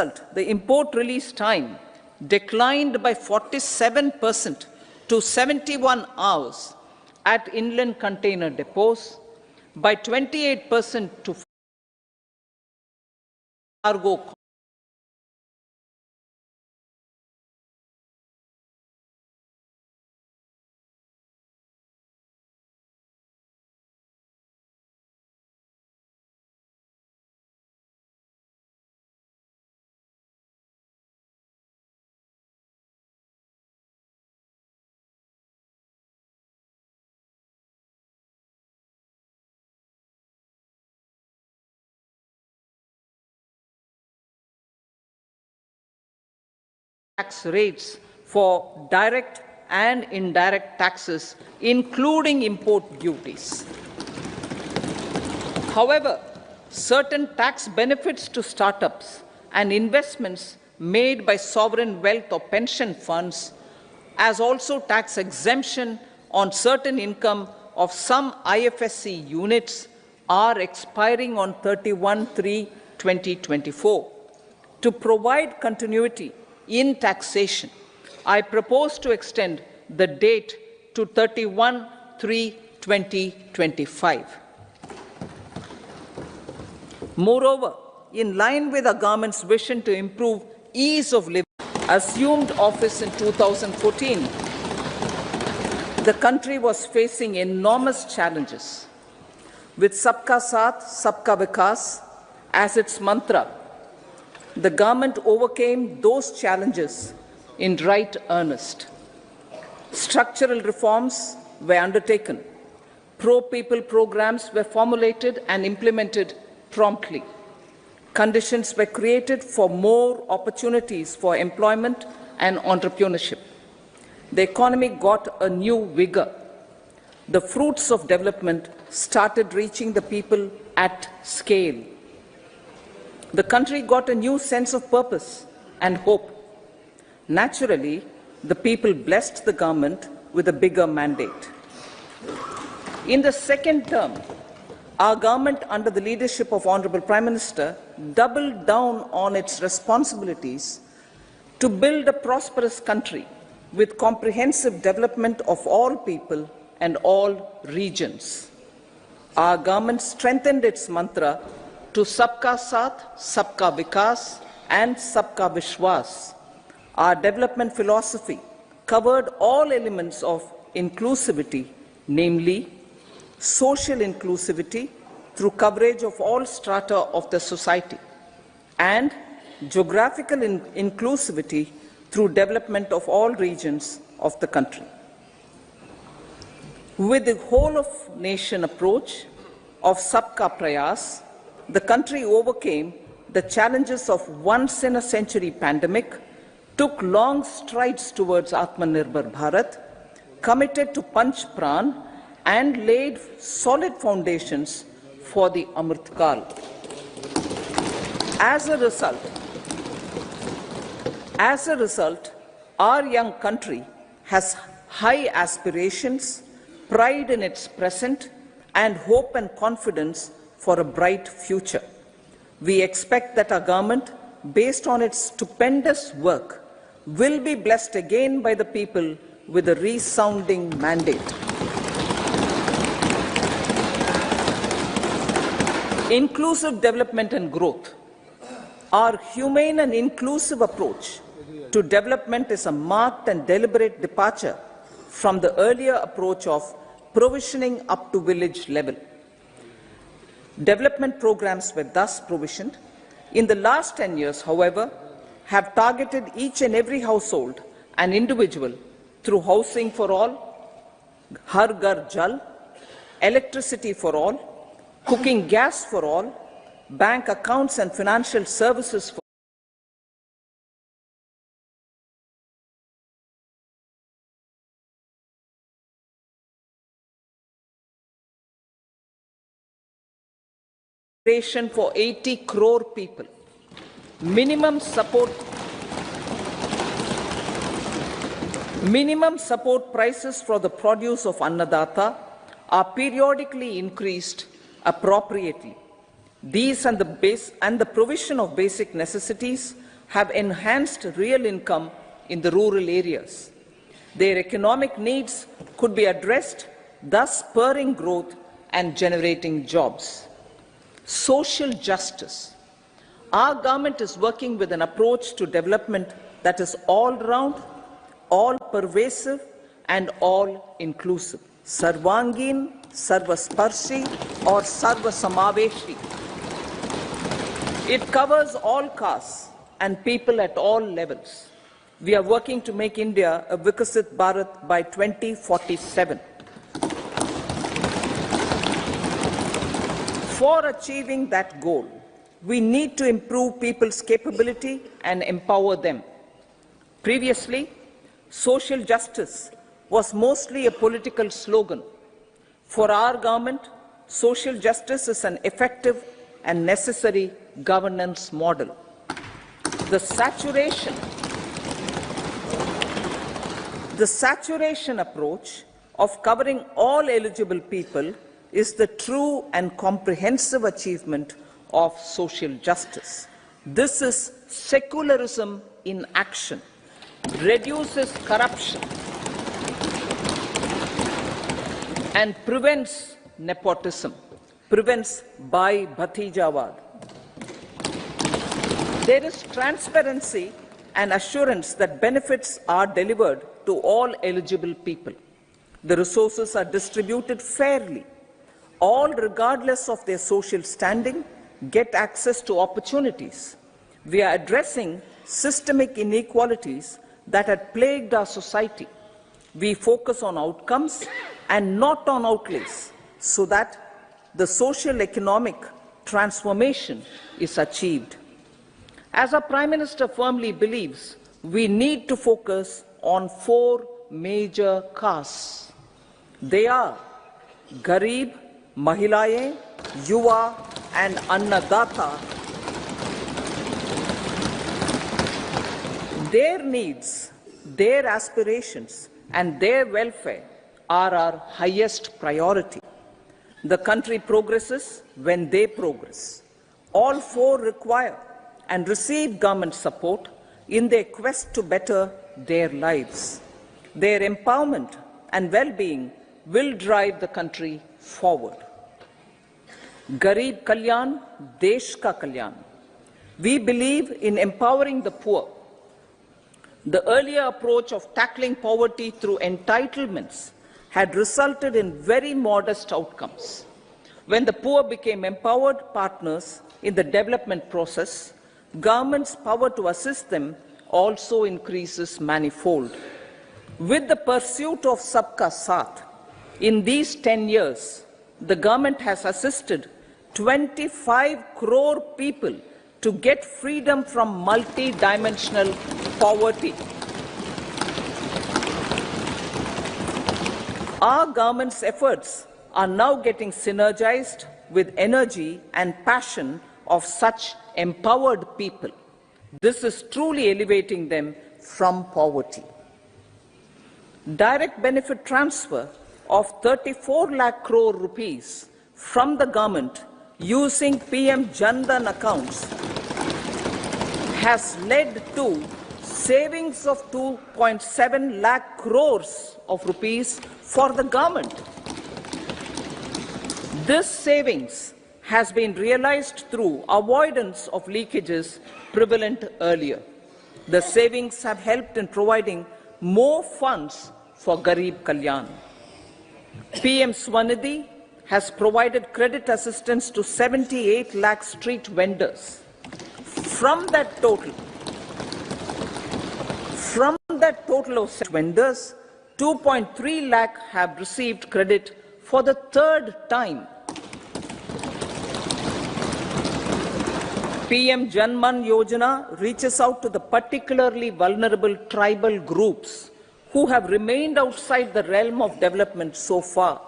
The import release time declined by 47% to 71 hours at inland container depots, by 28% to cargo. Tax rates for direct and indirect taxes, including import duties. However, certain tax benefits to startups and investments made by sovereign wealth or pension funds, as also tax exemption on certain income of some IFSC units, are expiring on 31/3/2024. To provide continuity in taxation, I propose to extend the date to 31/3/2025. Moreover, in line with our government's vision to improve ease of living, assumed office in 2014, the country was facing enormous challenges. With Sabka Saath, Sabka Vikas as its mantra, the government overcame those challenges in right earnest. Structural reforms were undertaken. Pro-people programs were formulated and implemented promptly. Conditions were created for more opportunities for employment and entrepreneurship. The economy got a new vigor. The fruits of development started reaching the people at scale. The country got a new sense of purpose and hope. Naturally, the people blessed the government with a bigger mandate. In the second term, our government, under the leadership of Honorable Prime Minister, doubled down on its responsibilities to build a prosperous country with comprehensive development of all people and all regions. Our government strengthened its mantra to Sabka Saath, Sabka Vikas and Sabka Vishwas. Our development philosophy covered all elements of inclusivity, namely social inclusivity through coverage of all strata of the society, and geographical inclusivity through development of all regions of the country. With the whole-of-nation approach of Sabka Prayas, the country overcame the challenges of once-in-a-century pandemic, took long strides towards Atmanirbhar Bharat, committed to Panch Pran, and laid solid foundations for the Amrit Kal. As a result, our young country has high aspirations, pride in its present, and hope and confidence for a bright future. We expect that our government, based on its stupendous work, will be blessed again by the people with a resounding mandate. Inclusive development and growth. Our humane and inclusive approach to development is a marked and deliberate departure from the earlier approach of provisioning up to village level. Development programs were thus provisioned. In the last 10 years, however, have targeted each and every household and individual through housing for all, Har Ghar Jal, electricity for all, cooking gas for all, bank accounts and financial services for for 80 crore people. Minimum support prices for the produce of Annadata are periodically increased appropriately. These and the provision of basic necessities have enhanced real income in the rural areas. Their economic needs could be addressed, thus spurring growth and generating jobs. Social justice. Our government is working with an approach to development that is all-round, all-pervasive and all-inclusive. Sarvangin, Sarvasparshi or Sarvasamaveshi. It covers all castes and people at all levels. We are working to make India a Vikasit Bharat by 2047. For achieving that goal, we need to improve people's capability and empower them. Previously, social justice was mostly a political slogan. For our government, social justice is an effective and necessary governance model. The saturation approach of covering all eligible people is the true and comprehensive achievement of social justice. This is secularism in action, reduces corruption, and prevents nepotism, prevents Bhai Bhatijawad. There is transparency and assurance that benefits are delivered to all eligible people. The resources are distributed fairly. All, regardless of their social standing, get access to opportunities. We are addressing systemic inequalities that had plagued our society. We focus on outcomes and not on outlays, so that the social economic transformation is achieved. As our Prime Minister firmly believes, we need to focus on 4 major castes. They are Garib, Mahilaye, Yuva and Annadata. Their needs, their aspirations and their welfare are our highest priority. The country progresses when they progress. All 4 require and receive government support in their quest to better their lives. Their empowerment and well-being will drive the country forward. Garib Kalyan, Desh Ka Kalyan. We believe in empowering the poor. The earlier approach of tackling poverty through entitlements had resulted in very modest outcomes. When the poor became empowered partners in the development process, government's power to assist them also increases manifold. With the pursuit of Sabka Saath, in these 10 years, the government has assisted 25 crore people to get freedom from multi-dimensional poverty. Our government's efforts are now getting synergized with energy and passion of such empowered people. This is truly elevating them from poverty. Direct benefit transfer of 34 lakh crore rupees from the government using PM Jan Dhan accounts has led to savings of 2.7 lakh crores of rupees for the government. This savings has been realized through avoidance of leakages prevalent earlier. The savings have helped in providing more funds for Garib Kalyan. PM Swanidhi has provided credit assistance to 78 lakh street vendors. From that total of vendors, 2.3 lakh have received credit for the 3rd time. PM Janman Yojana reaches out to the particularly vulnerable tribal groups who have remained outside the realm of development so far.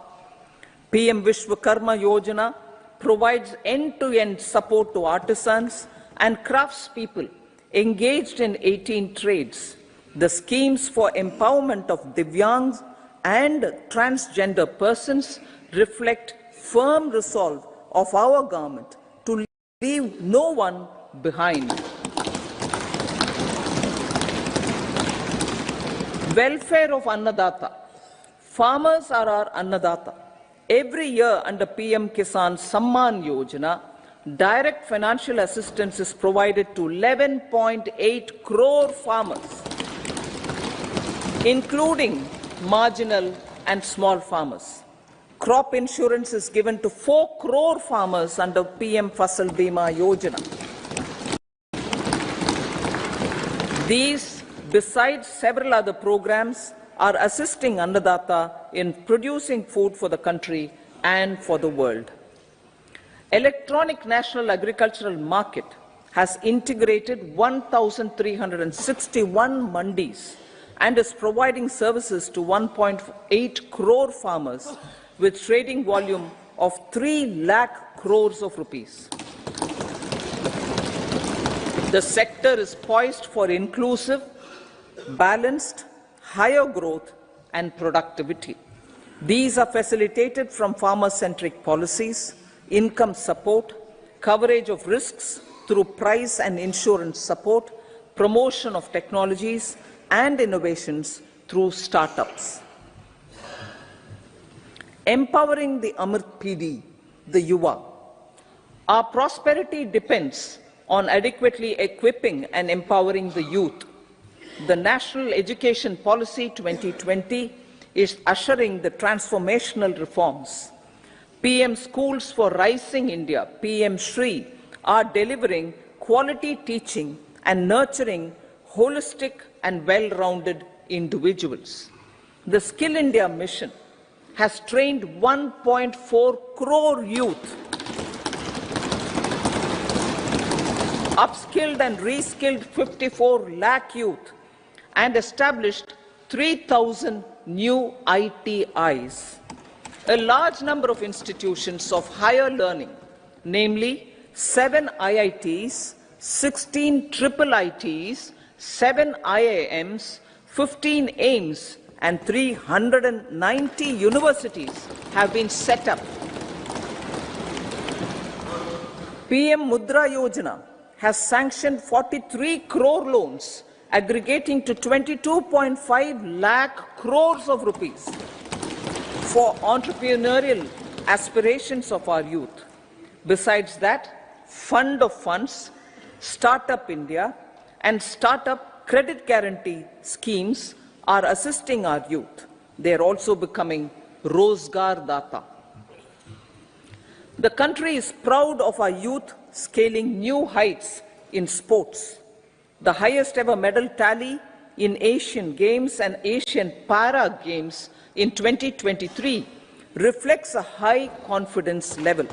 PM Vishwakarma Yojana provides end-to-end support to artisans and craftspeople engaged in 18 trades. The schemes for empowerment of Divyangs and transgender persons reflect firm resolve of our government to leave no one behind. Welfare of Annadata. Farmers are our Annadata. Every year under PM Kisan Samman Yojana, direct financial assistance is provided to 11.8 crore farmers, including marginal and small farmers. Crop insurance is given to 4 crore farmers under PM Fasal Bima Yojana. These, besides several other programs, are assisting Annadata in producing food for the country and for the world. Electronic National Agricultural Market has integrated 1,361 mandis and is providing services to 1.8 crore farmers with trading volume of 3 lakh crores of rupees. The sector is poised for inclusive, balanced, higher growth and productivity. These are facilitated from farmer-centric policies, income support, coverage of risks through price and insurance support, promotion of technologies and innovations through startups. Empowering the Amrit PD, the Yuva. Our prosperity depends on adequately equipping and empowering the youth. The National Education Policy 2020 is ushering the transformational reforms. PM Schools for Rising India, PM Shri, are delivering quality teaching and nurturing holistic and well-rounded individuals. The Skill India mission has trained 1.4 crore youth, upskilled and reskilled 54 lakh youth, and established 3,000 new ITIs. A large number of institutions of higher learning, namely 7 IITs, 16 triple ITs, 7 IIMs, 15 AIMS, and 390 universities have been set up. PM Mudra Yojana has sanctioned 43 crore loans aggregating to 22.5 lakh crores of rupees for entrepreneurial aspirations of our youth. Besides that, Fund of Funds, Startup India, and Startup Credit Guarantee schemes are assisting our youth. They are also becoming Rozgar Data. The country is proud of our youth scaling new heights in sports. The highest ever medal tally in Asian Games and Asian Para Games in 2023 reflects a high confidence level.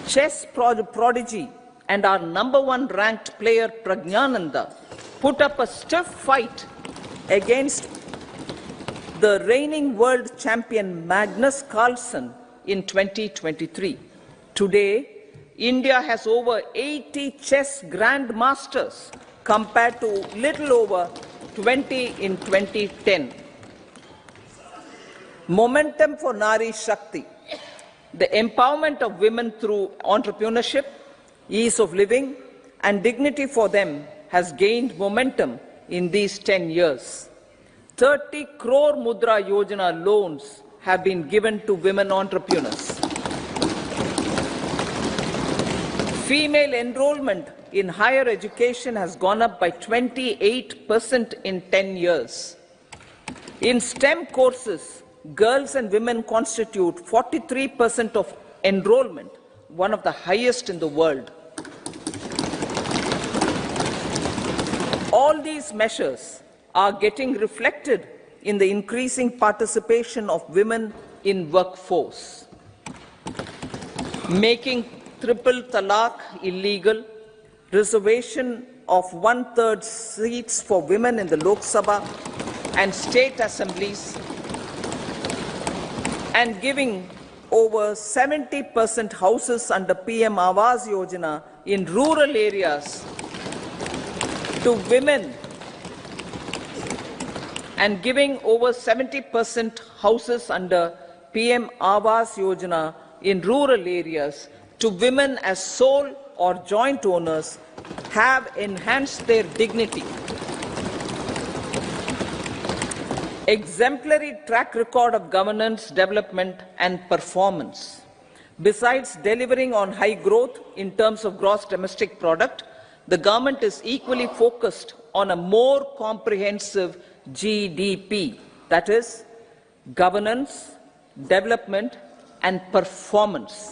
Chess prodigy and our #1 ranked player Pragnananda put up a stiff fight against the reigning world champion Magnus Carlsen in 2023. Today, India has over 80 chess grandmasters compared to little over 20 in 2010. Momentum for Nari Shakti. The empowerment of women through entrepreneurship, ease of living, and dignity for them has gained momentum in these 10 years. 30 crore Mudra Yojana loans have been given to women entrepreneurs. Female enrollment in higher education has gone up by 28% in 10 years. In STEM courses, girls and women constitute 43% of enrollment, one of the highest in the world. All these measures are getting reflected in the increasing participation of women in workforce. Making triple talaq illegal, reservation of 1/3 seats for women in the Lok Sabha and state assemblies, and giving over 70% houses under PM Awas Yojana in rural areas to women, and giving over 70% houses under PM Awas Yojana in rural areas to women as sole or joint owners have enhanced their dignity. Exemplary track record of governance, development and performance. Besides delivering on high growth in terms of gross domestic product, the government is equally focused on a more comprehensive GDP, that is, governance, development and performance.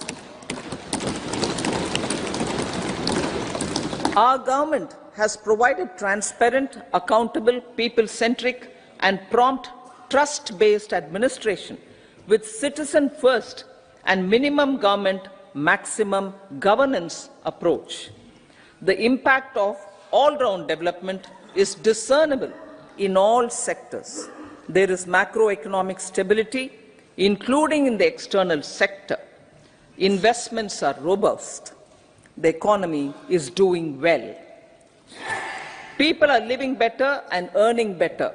Our government has provided transparent, accountable, people-centric and prompt, trust-based administration with citizen-first and minimum government, maximum governance approach. The impact of all-round development is discernible in all sectors. There is macroeconomic stability, including in the external sector. Investments are robust. The economy is doing well. People are living better and earning better,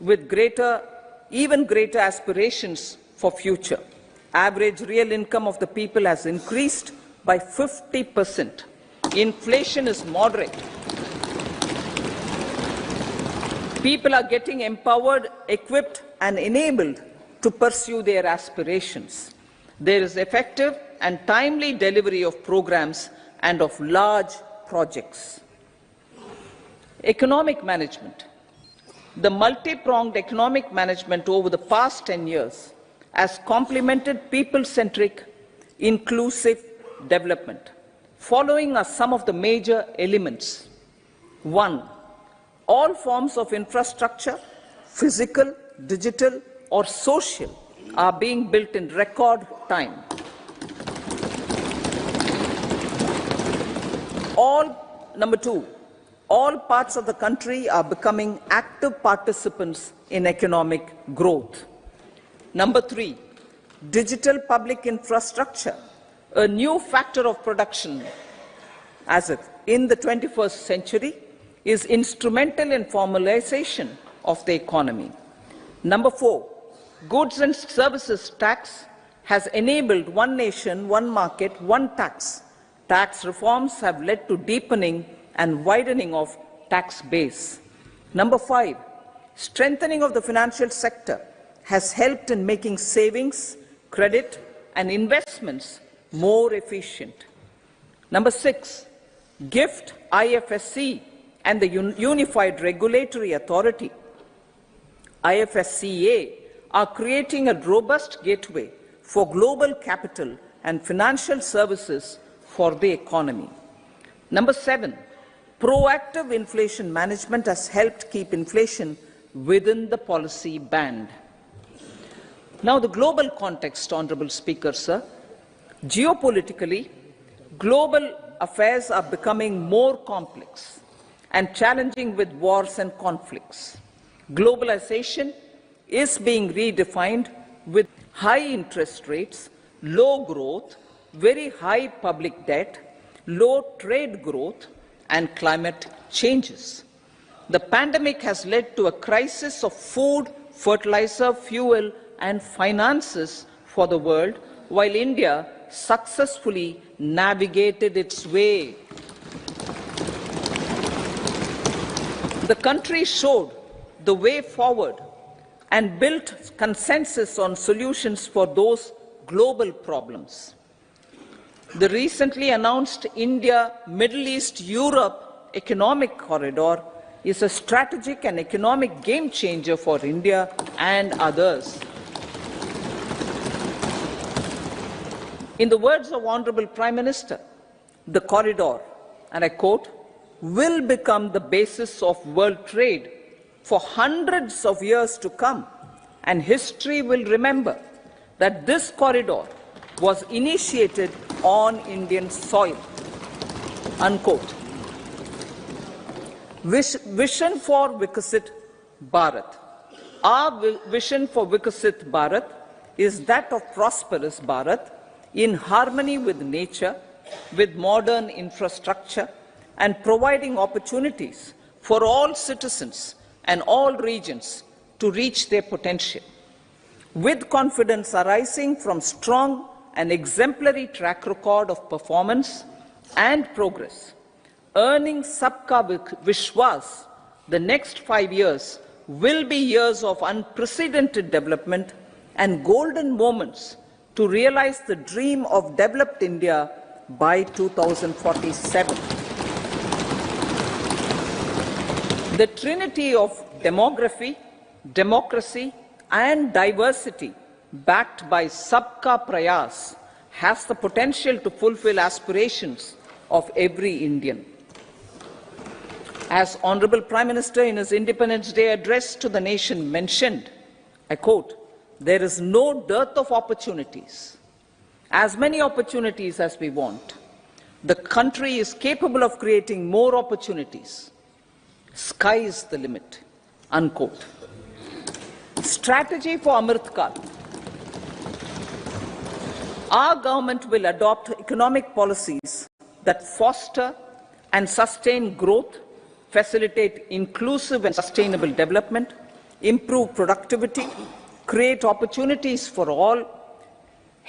with even greater aspirations for future. Average real income of the people has increased by 50%. Inflation is moderate. People are getting empowered, equipped and enabled to pursue their aspirations. There is effective and timely delivery of programs and of large projects. Economic management. The multi-pronged economic management over the past 10 years has complemented people-centric, inclusive development. Following are some of the major elements. 1. All forms of infrastructure, physical, digital or social, are being built in record time. Number 2. All parts of the country are becoming active participants in economic growth. Number 3, digital public infrastructure, a new factor of production in the 21st century, is instrumental in formalization of the economy. Number 4, goods and services tax has enabled one nation, one market, one tax. Tax reforms have led to deepening and widening of tax base. Number 5, strengthening of the financial sector has helped in making savings, credit and investments more efficient. Number 6, GIFT, IFSC and the Unified Regulatory Authority, IFSCA, are creating a robust gateway for global capital and financial services for the economy. Number 7, proactive inflation management has helped keep inflation within the policy band. Now the global context, Honourable Speaker, sir. Geopolitically, global affairs are becoming more complex and challenging with wars and conflicts. Globalization is being redefined with high interest rates, low growth, very high public debt, low trade growth and climate changes. The pandemic has led to a crisis of food, fertilizer, fuel and finances for the world, while India successfully navigated its way. The country showed the way forward and built consensus on solutions for those global problems. The recently announced India-Middle East-Europe economic corridor is a strategic and economic game-changer for India and others. In the words of Honourable Prime Minister, the corridor, and I quote, will become the basis of world trade for hundreds of years to come, and history will remember that this corridor was initiated on Indian soil. Unquote. Vision for Vikasit Bharat. Our vision for Vikasit Bharat is that of prosperous Bharat in harmony with nature, with modern infrastructure, and providing opportunities for all citizens and all regions to reach their potential. With confidence arising from strong and exemplary track record of performance and progress, earning Sabka Vishwas, the next 5 years will be years of unprecedented development and golden moments to realize the dream of developed India by 2047. The trinity of demography, democracy, and diversity, backed by Sabka Prayas, has the potential to fulfill aspirations of every Indian. As Honorable Prime Minister in his Independence Day address to the nation mentioned, I quote, "There is no dearth of opportunities, as many opportunities as we want. The country is capable of creating more opportunities. Sky is the limit," unquote. Strategy for Amrit Kal. Our government will adopt economic policies that foster and sustain growth, facilitate inclusive and sustainable development, improve productivity, create opportunities for all,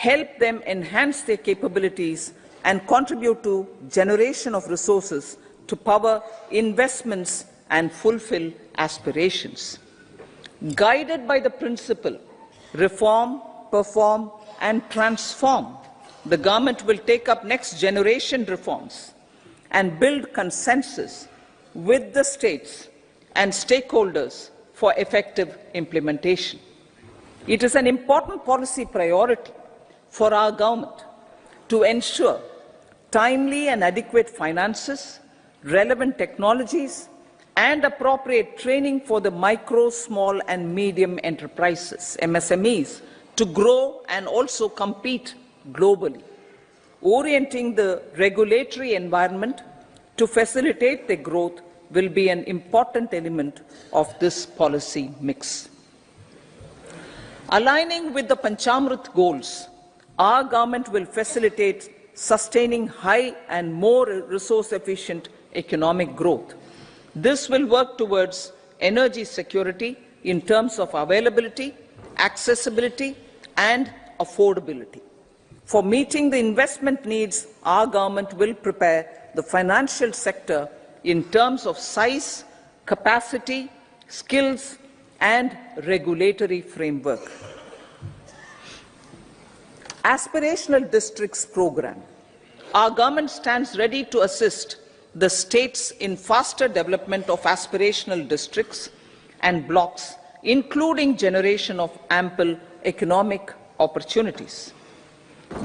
help them enhance their capabilities, and contribute to generation of resources to power investments and fulfill aspirations. Guided by the principle, reform, perform, and transform, the government will take up next generation reforms and build consensus with the states and stakeholders for effective implementation. It is an important policy priority for our government to ensure timely and adequate finances, relevant technologies, and appropriate training for the micro, small, and medium enterprises, MSMEs, to grow and also compete globally. Orienting the regulatory environment to facilitate their growth will be an important element of this policy mix. Aligning with the Panchamrit goals, our government will facilitate sustaining high and more resource-efficient economic growth. This will work towards energy security in terms of availability, accessibility, and affordability. For meeting the investment needs, our government will prepare the financial sector in terms of size, capacity, skills, and regulatory framework. Aspirational Districts Program. Our government stands ready to assist the states in faster development of aspirational districts and blocks, including generation of ample economic opportunities.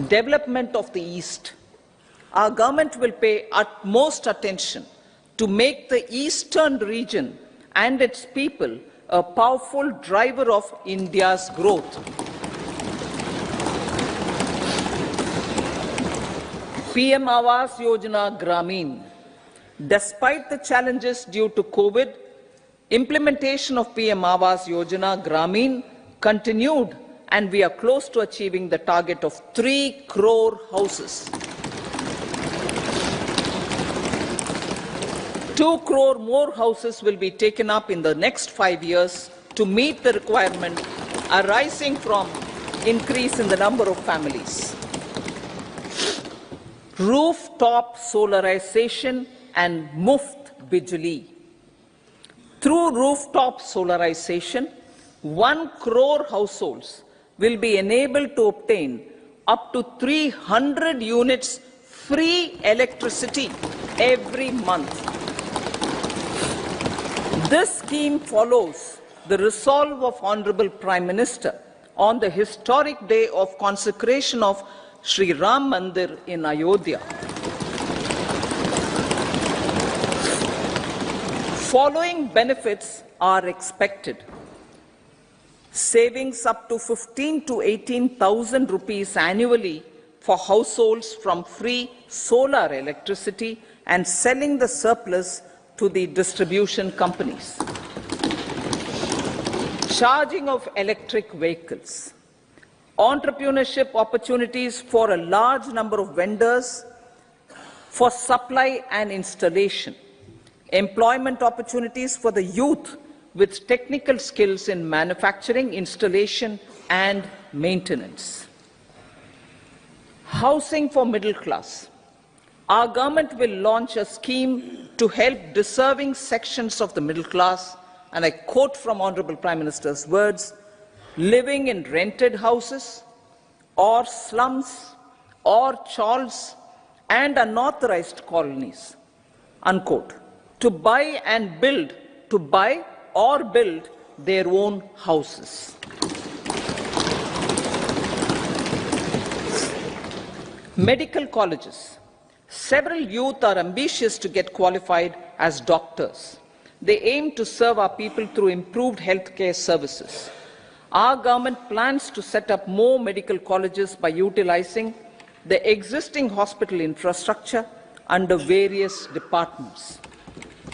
Development of the East. Our government will pay utmost attention to make the eastern region and its people a powerful driver of India's growth. PM Awas Yojana Gramin. Despite the challenges due to COVID, implementation of PM Awas Yojana Gramin continued, and we are close to achieving the target of 3 crore houses. 2 crore more houses will be taken up in the next 5 years to meet the requirement arising from increase in the number of families. Rooftop solarization and Muft Bijli. Through rooftop solarization, 1 crore households will be enabled to obtain up to 300 units free electricity every month. This scheme follows the resolve of Honorable Prime Minister on the historic day of consecration of Sri Ram Mandir in Ayodhya. Following benefits are expected. Savings up to 15 to 18,000 rupees annually for households from free solar electricity and selling the surplus to the distribution companies. Charging of electric vehicles. Entrepreneurship opportunities for a large number of vendors for supply and installation. Employment opportunities for the youth with technical skills in manufacturing, installation, and maintenance. Housing for middle class. Our government will launch a scheme to help deserving sections of the middle class, and I quote from Honourable Prime Minister's words, living in rented houses or slums or chawls and unauthorized colonies, unquote, to buy or build their own houses. Medical colleges. Several youth are ambitious to get qualified as doctors. They aim to serve our people through improved healthcare services. Our government plans to set up more medical colleges by utilizing the existing hospital infrastructure under various departments.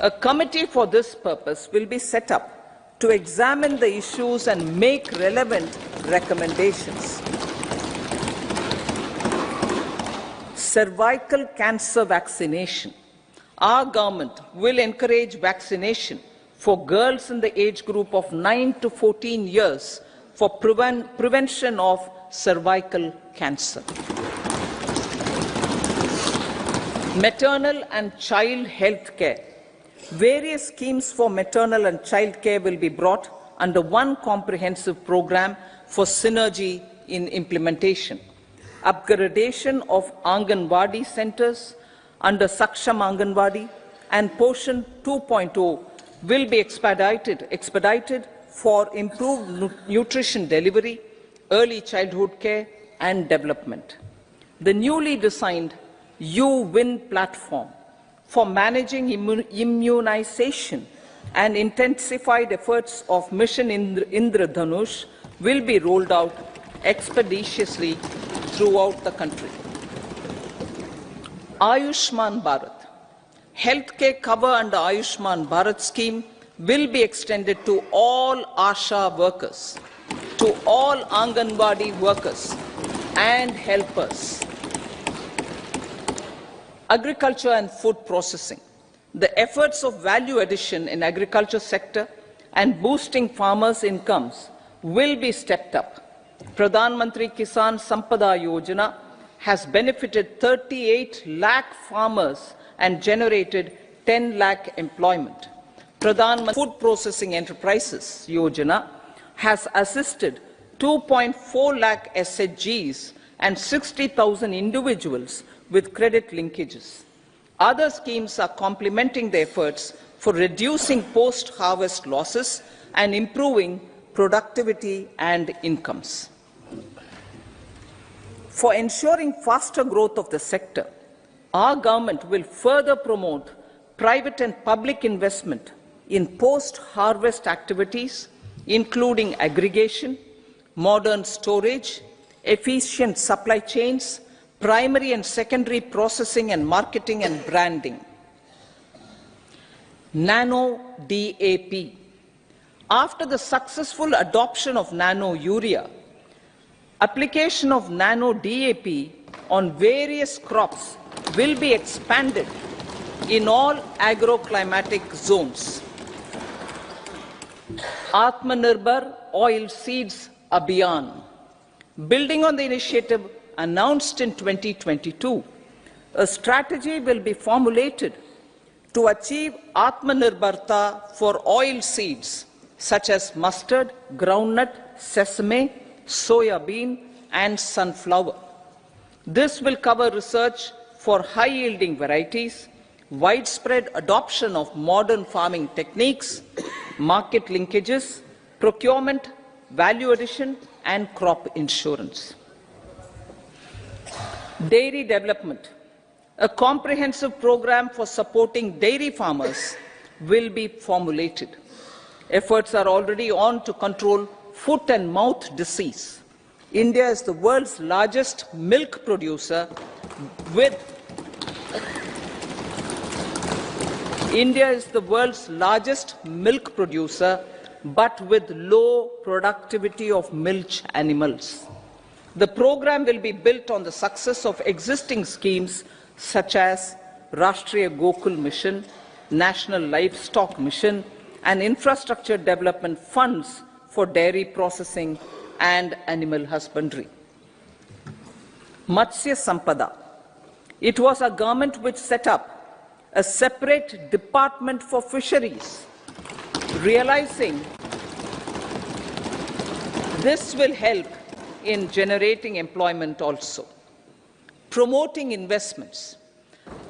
A committee for this purpose will be set up to examine the issues and make relevant recommendations. Cervical cancer vaccination. Our government will encourage vaccination for girls in the age group of 9 to 14 years for prevention of cervical cancer. Maternal and child health care. Various schemes for maternal and child care will be brought under one comprehensive program for synergy in implementation. Upgradation of Anganwadi centers under Saksham Anganwadi and Poshan 2.0 will be expedited for improved nutrition delivery, early childhood care and development. The newly designed U-Win platform for managing immunization and intensified efforts of Mission Indradhanush will be rolled out expeditiously throughout the country. Ayushman Bharat. Healthcare cover under Ayushman Bharat scheme will be extended to all ASHA workers, to all Anganwadi workers and helpers. Agriculture and food processing. The efforts of value addition in agriculture sector and boosting farmers' incomes will be stepped up. Pradhan Mantri Kisan Sampada Yojana has benefited 38 lakh farmers and generated 10 lakh employment. Pradhan Mantri Food Processing Enterprises Yojana has assisted 2.4 lakh SHGs and 60,000 individuals with credit linkages. Other schemes are complementing the efforts for reducing post-harvest losses and improving productivity and incomes. For ensuring faster growth of the sector, our government will further promote private and public investment in post-harvest activities, including aggregation, modern storage, efficient supply chains, primary and secondary processing and marketing and branding. Nano DAP. After the successful adoption of nano urea, application of nano DAP on various crops will be expanded in all agroclimatic zones. Atmanirbhar Oil Seeds Abhiyan. Building on the initiative announced in 2022, a strategy will be formulated to achieve Atmanirbharta for oil seeds such as mustard, groundnut, sesame, soya bean and sunflower. This will cover research for high-yielding varieties, widespread adoption of modern farming techniques, market linkages, procurement, value addition and crop insurance. Dairy development. A comprehensive program for supporting dairy farmers will be formulated. Efforts are already on to control foot and mouth disease. India is the world's largest milk producer with but with low productivity of milch animals. The program will be built on the success of existing schemes such as Rashtriya Gokul Mission, National Livestock Mission, and infrastructure development funds for dairy processing and animal husbandry. Matsya Sampada. It was a government which set up a separate department for fisheries, realizing this will help in generating employment also. Promoting investments.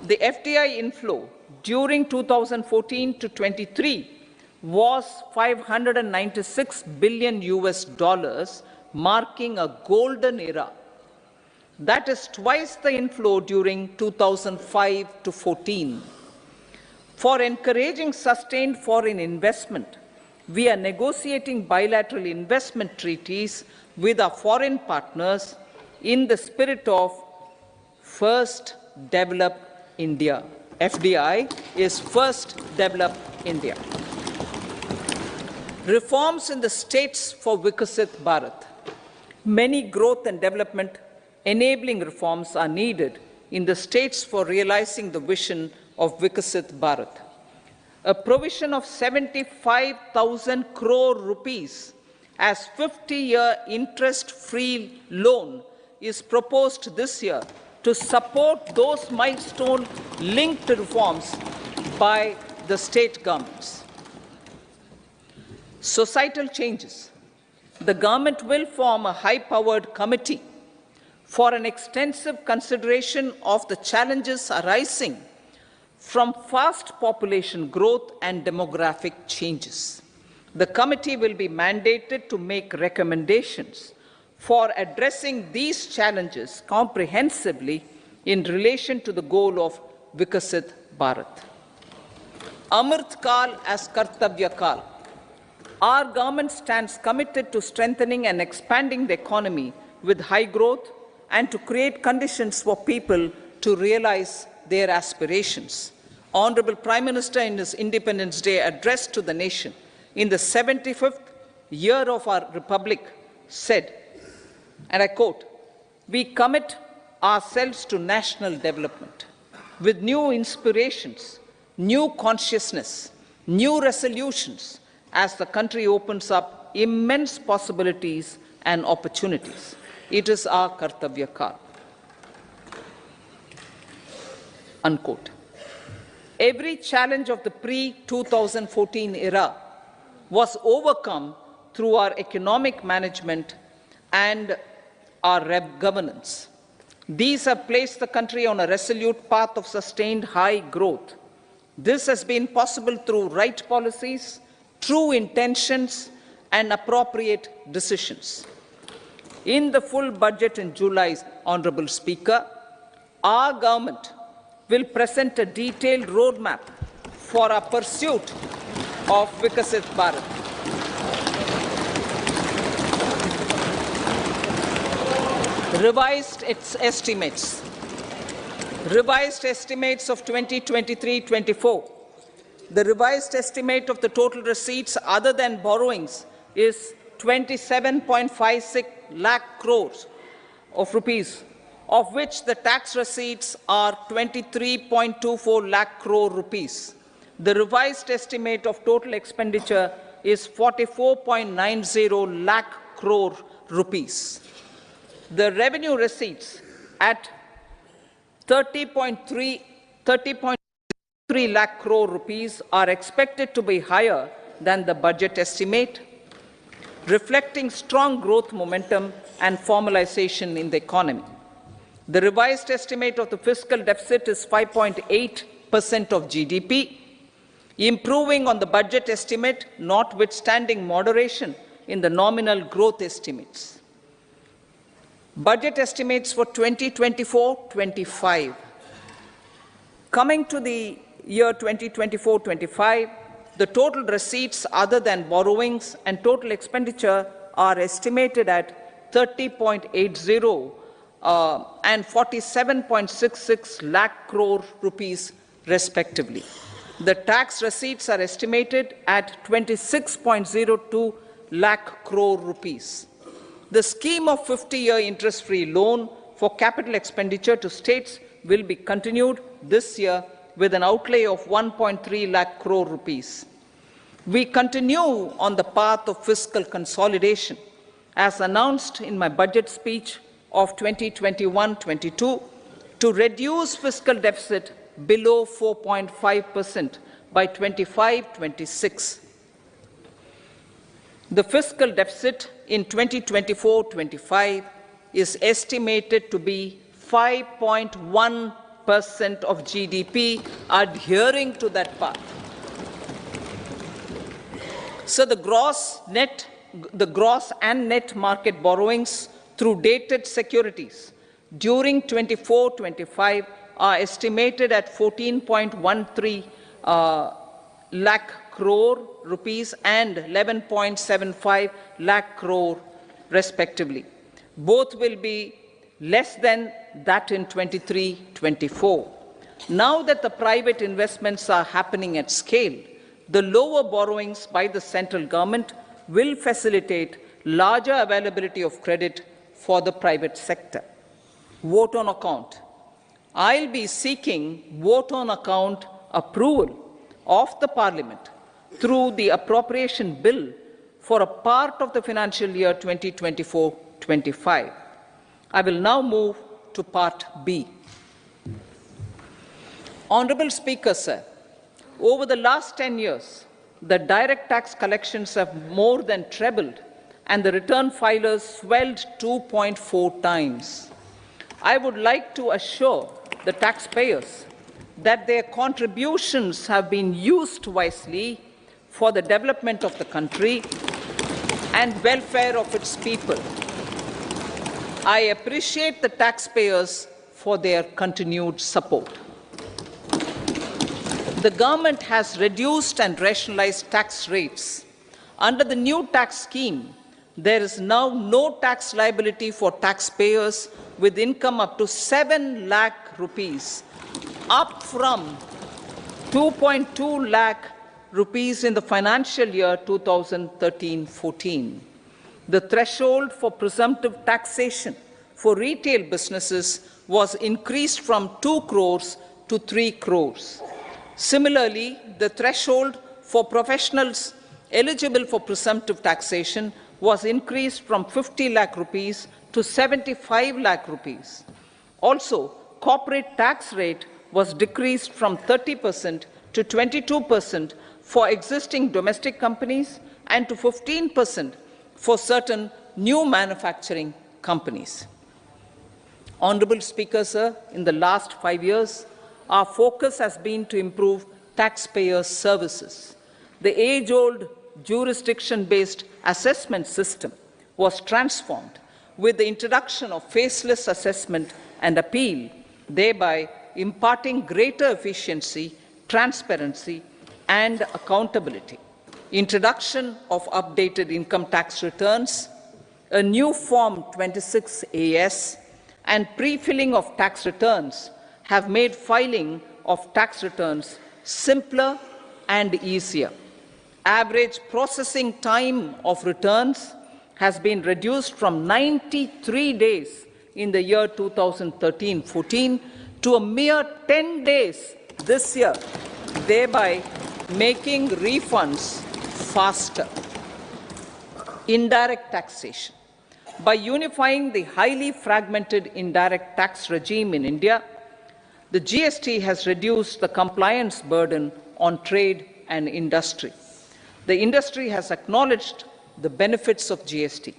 The FDI inflow during 2014 to 23 was $596 billion US, marking a golden era. That is twice the inflow during 2005 to 14. For encouraging sustained foreign investment, we are negotiating bilateral investment treaties with our foreign partners in the spirit of First Develop India. FDI is First Develop India. Reforms in the states for Vikasit Bharat. Many growth and development enabling reforms are needed in the states for realizing the vision of Vikasit Bharat. A provision of 75,000 crore rupees as 50-year interest-free loan is proposed this year to support those milestone-linked reforms by the state governments. Societal changes. The government will form a high-powered committee for an extensive consideration of the challenges arising from fast population growth and demographic changes. The committee will be mandated to make recommendations for addressing these challenges comprehensively in relation to the goal of Vikasit Bharat. Amrit Kal as Kartavya Kal. Our government stands committed to strengthening and expanding the economy with high growth and to create conditions for people to realize their aspirations. Honorable Prime Minister, in his Independence Day address to the nation in the 75th year of our Republic, said, and I quote, "We commit ourselves to national development with new inspirations, new consciousness, new resolutions as the country opens up immense possibilities and opportunities. It is our Kartavya Kal." Unquote. Every challenge of the pre-2014 era was overcome through our economic management and our governance. These have placed the country on a resolute path of sustained high growth. This has been possible through right policies, true intentions, and appropriate decisions. In the full budget in July, Honorable Speaker, our government will present a detailed roadmap for our pursuit of Vikasit Bharat. Revised estimates. Revised estimates of 2023-24. The revised estimate of the total receipts other than borrowings is 27.56 lakh crores of rupees, of which the tax receipts are 23.24 lakh crore rupees. The revised estimate of total expenditure is 44.90 lakh crore rupees. The revenue receipts at 30.3 lakh crore rupees are expected to be higher than the budget estimate, reflecting strong growth momentum and formalization in the economy. The revised estimate of the fiscal deficit is 5.8% of GDP, improving on the budget estimate, notwithstanding moderation in the nominal growth estimates. Budget estimates for 2024-25. Coming to the year 2024-25, the total receipts other than borrowings and total expenditure are estimated at 30.80 and 47.66 lakh crore rupees respectively. The tax receipts are estimated at 26.02 lakh crore rupees. The scheme of 50-year interest-free loan for capital expenditure to states will be continued this year with an outlay of 1.3 lakh crore rupees. We continue on the path of fiscal consolidation. As announced in my budget speech of 2021-22, to reduce fiscal deficit below 4.5% by 25-26. The fiscal deficit in 2024-25 is estimated to be 5.1% of GDP, adhering to that path. So the gross and net market borrowings through dated securities during 24-25 are estimated at 14.13 lakh crore rupees and 11.75 lakh crore respectively. Both will be less than that in 23-24. Now that the private investments are happening at scale, the lower borrowings by the central government will facilitate larger availability of credit for the private sector. Vote on account. I'll be seeking vote on account approval of the Parliament through the appropriation bill for a part of the financial year 2024-25. I will now move to Part B. Honourable Speaker, sir, over the last 10 years, the direct tax collections have more than trebled and the return filers swelled 2.4 times. I would like to assure the taxpayers that their contributions have been used wisely for the development of the country and welfare of its people. I appreciate the taxpayers for their continued support. The government has reduced and rationalized tax rates. Under the new tax scheme, there is now no tax liability for taxpayers with income up to 7 lakh rupees, up from 2.2 lakh rupees in the financial year 2013-14. The threshold for presumptive taxation for retail businesses was increased from 2 crores to 3 crores. Similarly, the threshold for professionals eligible for presumptive taxation was increased from 50 lakh rupees to 75 lakh rupees. Also, corporate tax rate was decreased from 30% to 22% for existing domestic companies and to 15% for certain new manufacturing companies. Honourable Speaker, sir, in the last 5 years, our focus has been to improve taxpayer services. The age-old jurisdiction-based assessment system was transformed with the introduction of faceless assessment and appeal, thereby imparting greater efficiency, transparency, and accountability. Introduction of updated income tax returns, a new Form 26AS, and pre-filling of tax returns have made filing of tax returns simpler and easier. Average processing time of returns has been reduced from 93 days in the year 2013-14 to a mere 10 days this year, thereby making refunds faster. Indirect taxation. By unifying the highly fragmented indirect tax regime in India, the GST has reduced the compliance burden on trade and industry. The industry has acknowledged the benefits of GST.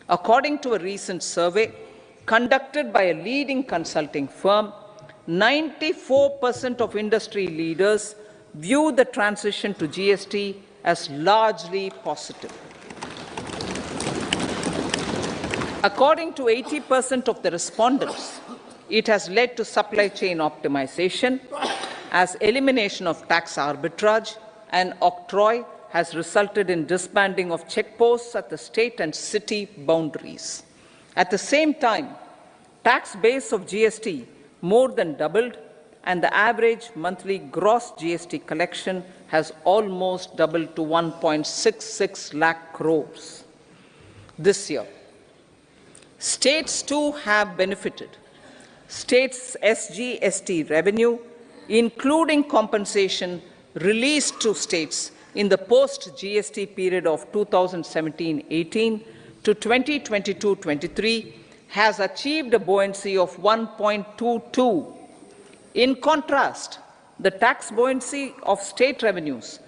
According to a recent survey conducted by a leading consulting firm, 94% of industry leaders view the transition to GST as largely positive. According to 80% of the respondents, it has led to supply chain optimization, as elimination of tax arbitrage and octroi has resulted in disbanding of checkposts at the state and city boundaries. At the same time, tax base of GST more than doubled, and the average monthly gross GST collection has almost doubled to 1.66 lakh crores this year. States too have benefited. States' SGST revenue, including compensation released to states in the post-GST period of 2017-18 to 2022-23, has achieved a buoyancy of 1.22. In contrast, the tax buoyancy of state revenues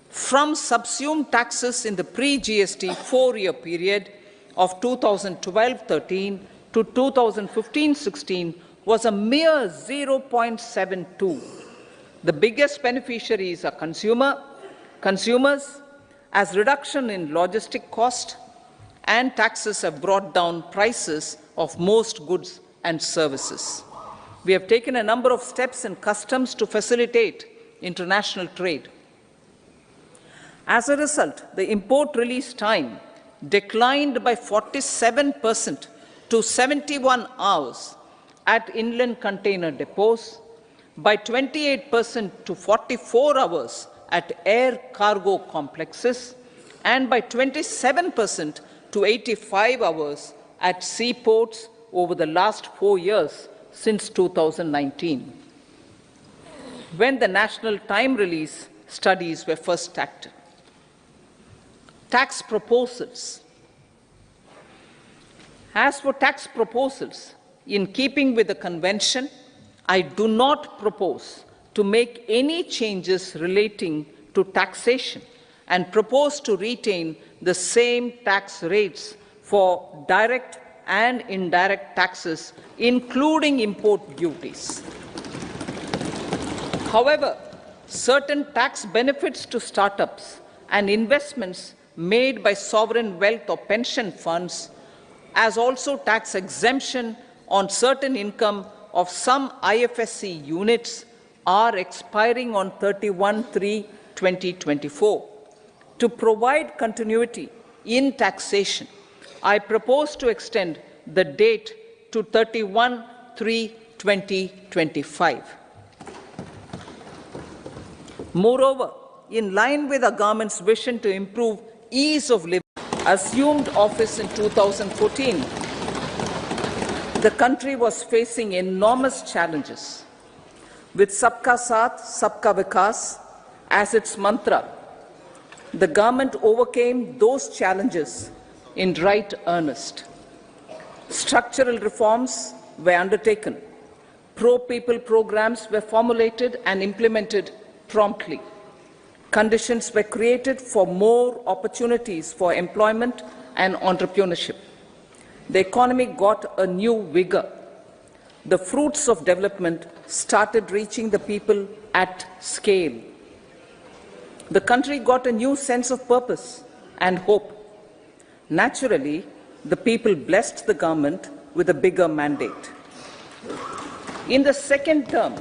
from subsumed taxes in the pre-GST four-year period of 2012-13 to 2015-16 was a mere 0.72. The biggest beneficiaries are consumers, as reduction in logistic cost and taxes have brought down prices of most goods and services. We have taken a number of steps in customs to facilitate international trade. As a result, the import release time declined by 47% to 71 hours at inland container depots, by 28% to 44 hours at air cargo complexes, and by 27% to 85 hours at seaports over the last 4 years since 2019, when the national time release studies were first started. Tax proposals. As for tax proposals, in keeping with the convention, I do not propose to make any changes relating to taxation and propose to retain the same tax rates for direct and indirect taxes, including import duties. However, certain tax benefits to startups and investments made by sovereign wealth or pension funds, as also tax exemption on certain income of some IFSC units, are expiring on 31/3/2024. To provide continuity in taxation, I propose to extend the date to 31/3/2025. Moreover, in line with our government's vision to improve ease of living, assumed office in 2014, the country was facing enormous challenges. With Sabka Saath, Sabka Vikas as its mantra, the government overcame those challenges in right earnest. Structural reforms were undertaken. Pro-people programs were formulated and implemented promptly. Conditions were created for more opportunities for employment and entrepreneurship. The economy got a new vigor. The fruits of development started reaching the people at scale. The country got a new sense of purpose and hope. Naturally, the people blessed the government with a bigger mandate. In the second term,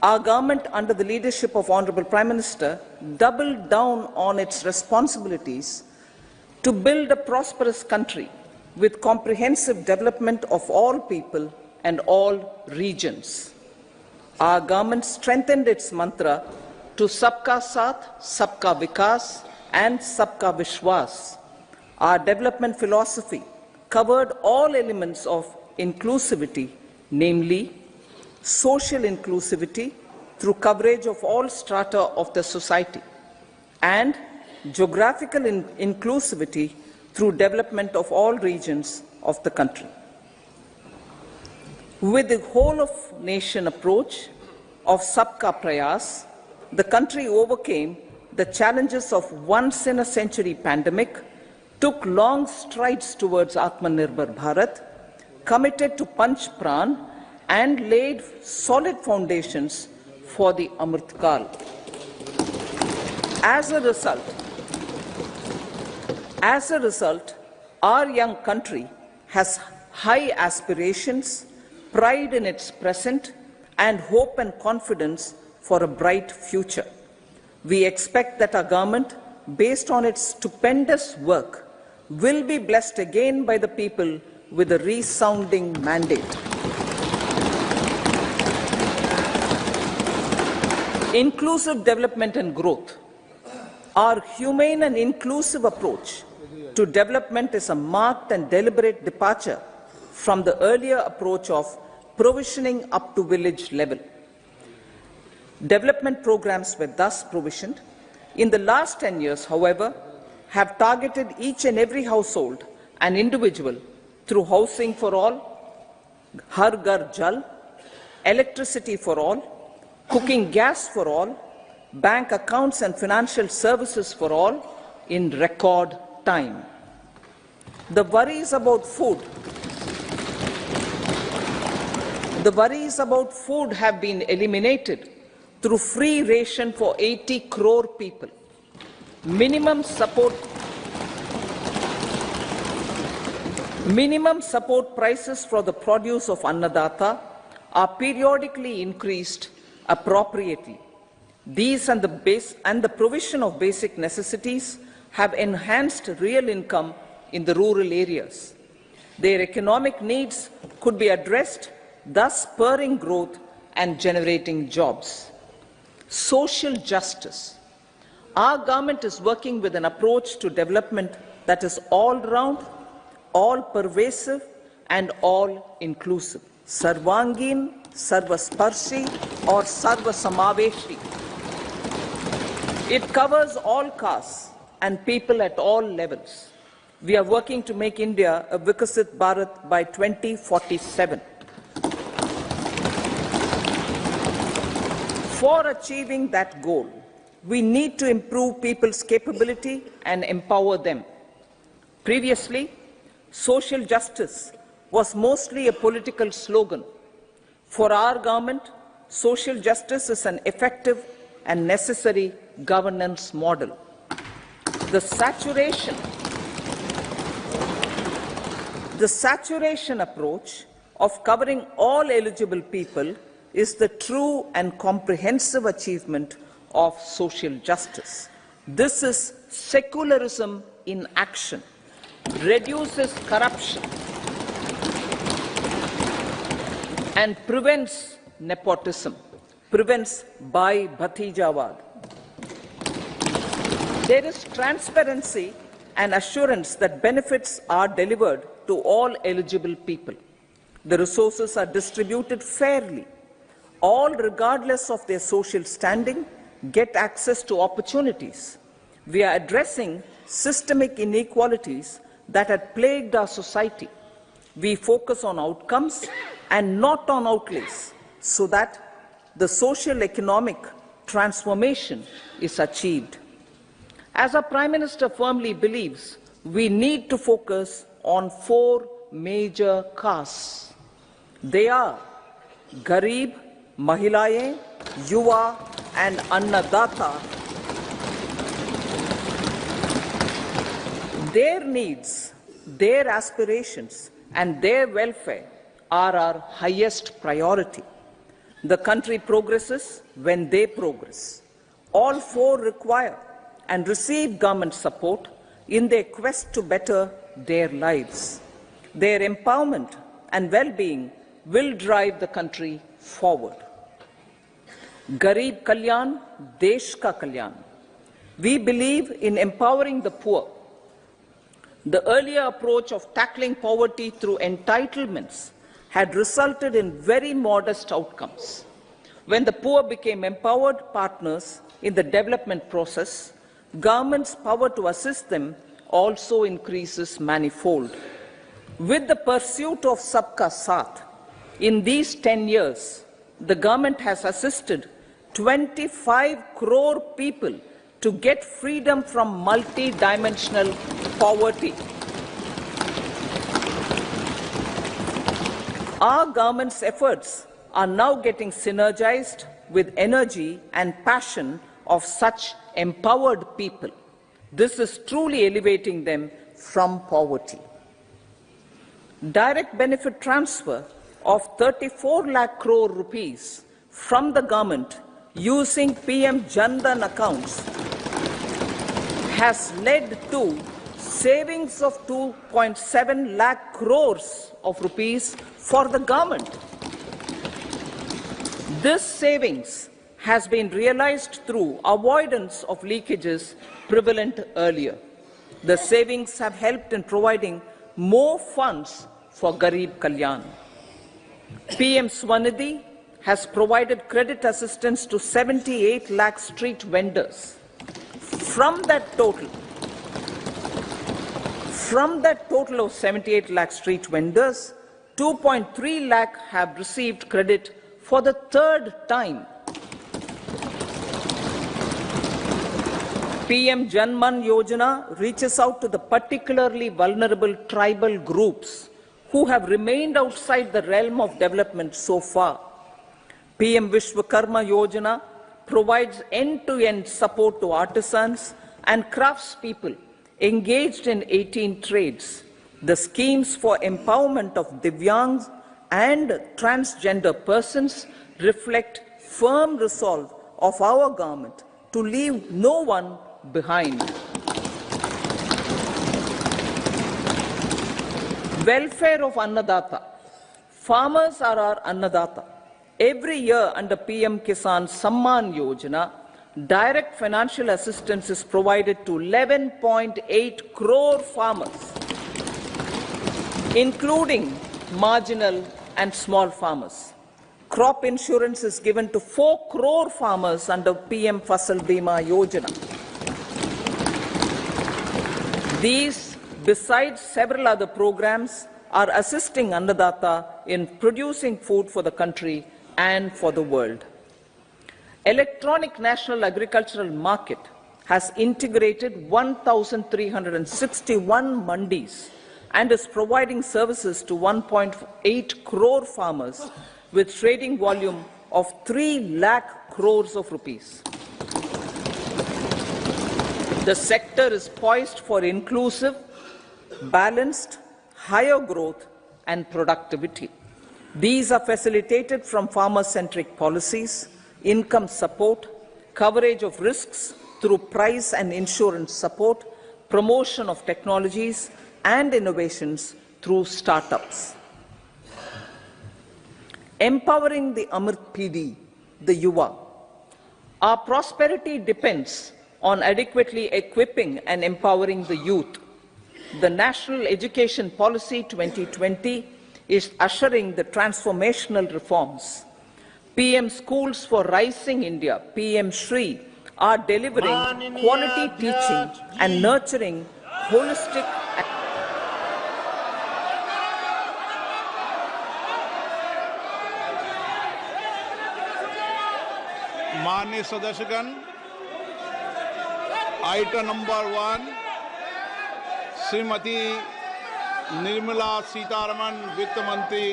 our government, under the leadership of Honorable Prime Minister, doubled down on its responsibilities to build a prosperous country with comprehensive development of all people and all regions. Our government strengthened its mantra to Sabka Saath, Sabka Vikas and Sabka Vishwas. Our development philosophy covered all elements of inclusivity, namely social inclusivity through coverage of all strata of the society, and geographical inclusivity through development of all regions of the country. With the whole-of-nation approach of Sabka Prayas, the country overcame the challenges of once-in-a-century pandemic, took long strides towards Atmanirbhar Bharat, committed to Panch Pran, and laid solid foundations for the Amrit Kal. As a result, our young country has high aspirations, pride in its present, and hope and confidence for a bright future. We expect that our government, based on its stupendous work, will be blessed again by the people with a resounding mandate. Inclusive development and growth. Our humane and inclusive approach to development is a marked and deliberate departure from the earlier approach of provisioning up to village level. Development programs were thus provisioned. In the last 10 years, however, have targeted each and every household and individual through housing for all, Har Ghar Jal, electricity for all, cooking gas for all, bank accounts and financial services for all in record time. The worries about food have been eliminated through free ration for 80 crore people. Minimum support prices for the produce of Annadata are periodically increased appropriately. These and the provision of basic necessities have enhanced real income in the rural areas. Their economic needs could be addressed, thus spurring growth and generating jobs. Social justice. Our government is working with an approach to development that is all-round, all-pervasive and all-inclusive. Sarvangin, Sarvasparshi or Sarvasamaveshi. It covers all castes and people at all levels. We are working to make India a Vikasit Bharat by 2047. For achieving that goal, we need to improve people's capability and empower them. Previously, social justice was mostly a political slogan. For our government, social justice is an effective and necessary governance model. The saturation approach of covering all eligible people is the true and comprehensive achievement of social justice. This is secularism in action, reduces corruption, and prevents nepotism, prevents Bhai Bhatijawad. There is transparency and assurance that benefits are delivered to all eligible people. The resources are distributed fairly. All, regardless of their social standing, get access to opportunities. We are addressing systemic inequalities that had plagued our society. We focus on outcomes and not on outlays, so that the social economic transformation is achieved. As our Prime Minister firmly believes, we need to focus on 4 major castes. They are Garib, Mahilaye, Yuva and Annadata. Their needs, their aspirations and their welfare are our highest priority. The country progresses when they progress. All 4 require and receive government support in their quest to better their lives. Their empowerment and well-being will drive the country forward. Garib Kalyan, Desh Ka Kalyan. We believe in empowering the poor. The earlier approach of tackling poverty through entitlements had resulted in very modest outcomes. When the poor became empowered partners in the development process, government's power to assist them also increases manifold. With the pursuit of Sabka Saath, in these 10 years, the government has assisted 25 crore people to get freedom from multi-dimensional poverty. Our government's efforts are now getting synergized with energy and passion of such empowered people. This is truly elevating them from poverty. Direct benefit transfer of 34 lakh crore rupees from the government using PM Jan Dhan accounts has led to savings of 2.7 lakh crores of rupees for the government. This savings has been realized through avoidance of leakages prevalent earlier. The savings have helped in providing more funds for Garib Kalyan. PM Swanidhi has provided credit assistance to 78 lakh street vendors. From that total, From that total of 78 lakh street vendors, 2.3 lakh have received credit for the third time. PM Janman Yojana reaches out to the particularly vulnerable tribal groups who have remained outside the realm of development so far. PM Vishwakarma Yojana provides end-to-end support to artisans and craftspeople engaged in 18 trades. The schemes for empowerment of Divyangs and transgender persons reflect firm resolve of our government to leave no one behind. Welfare of Annadata. Farmers are our Annadata. Every year under PM Kisan Samman Yojana, direct financial assistance is provided to 11.8 crore farmers, including marginal and small farmers. Crop insurance is given to 4 crore farmers under PM Fasal Bima Yojana. These, besides several other programs, are assisting Annadata in producing food for the country and for the world. Electronic National Agricultural Market has integrated 1,361 mandis and is providing services to 1.8 crore farmers with trading volume of 3 lakh crores of rupees. The sector is poised for inclusive, balanced, higher growth and productivity. These are facilitated from farmer-centric policies, income support, coverage of risks through price and insurance support, promotion of technologies and innovations through startups. Empowering the Amrit PD, the Yuva. Our prosperity depends on adequately equipping and empowering the youth. The National Education Policy 2020 is ushering the transformational reforms. PM Schools for Rising India, PM Shri, are delivering quality teaching and nurturing holistic. माननीय सदस्यगण, item number 1 Shrimati Nirmala Sitharaman वित्त मंत्री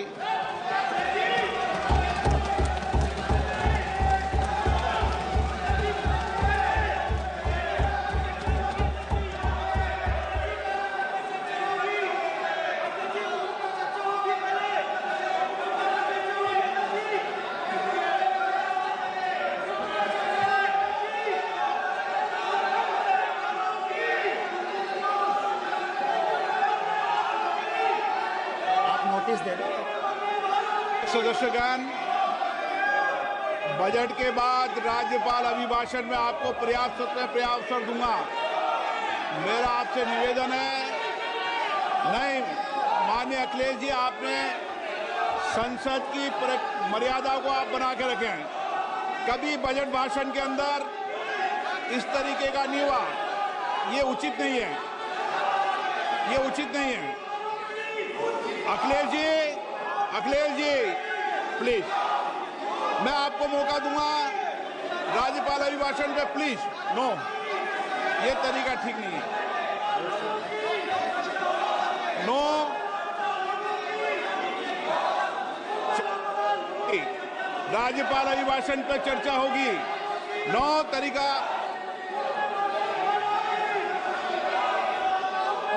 सदस्यगण, budget के बाद राज्यपाल अभिभाषण में आपको पर्याप्त अवसर दूंगा। मेरा आपसे निवेदन है, नहीं माननीय अखिलेश जी, आपने संसद की मर्यादा को आप बना के रखें। कभी बजट भाषण के अंदर इस तरीके का नहीं हुआ, ये उचित नहीं है, ये उचित नहीं है। अखिलेश जी प्लीज, मैं आपको मौका दूंगा राज्यपाल अभिभाषण पे, प्लीज। नो, ये तरीका ठीक नहीं है। नो, राज्यपाल अभिभाषण पे चर्चा होगी। नो तरीका।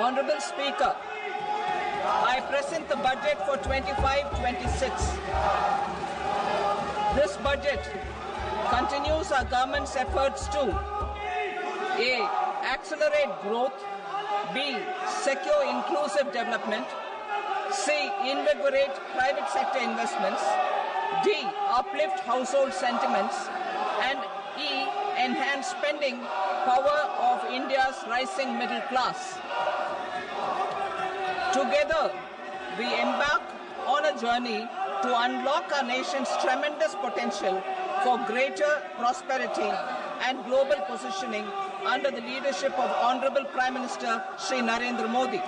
Honorable Speaker, I present the budget for 25-26. This budget continues our government's efforts to A. Accelerate growth, B. Secure inclusive development, C. Invigorate private sector investments, D. Uplift household sentiments, and E. Enhance spending power of India's rising middle class. Together, we embark on a journey to unlock our nation's tremendous potential for greater prosperity and global positioning under the leadership of Honorable Prime Minister Shri Narendra Modi.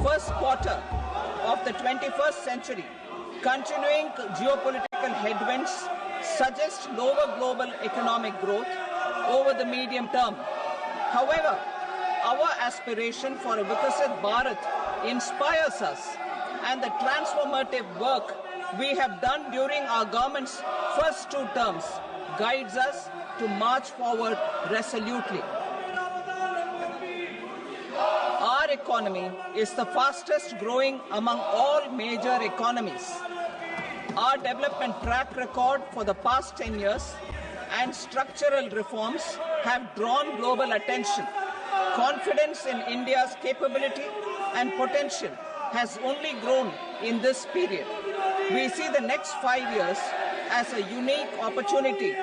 first quarter of the 21st century, continuing geopolitical headwinds suggest lower global economic growth over the medium term. However, our aspiration for a Vikasit Bharat inspires us, and the transformative work we have done during our government's first 2 terms guides us to march forward resolutely. Our economy is the fastest growing among all major economies. Our development track record for the past 10 years and structural reforms have drawn global attention. Confidence in India's capability and potential has only grown in this period. We see the next 5 years as a unique opportunity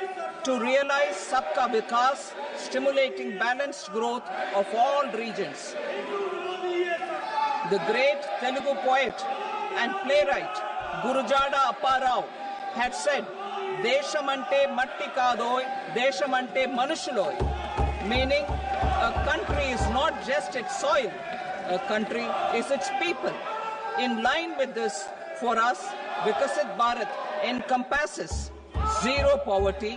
to realize Sabka Vikas, stimulating balanced growth of all regions. The great Telugu poet and playwright Gurujada Apparao had said, "Deshamante matti kadoy, deshamante manushuloy," meaning a country is not just its soil, a country is its people. In line with this, for us, Vikasit Bharat encompasses zero poverty,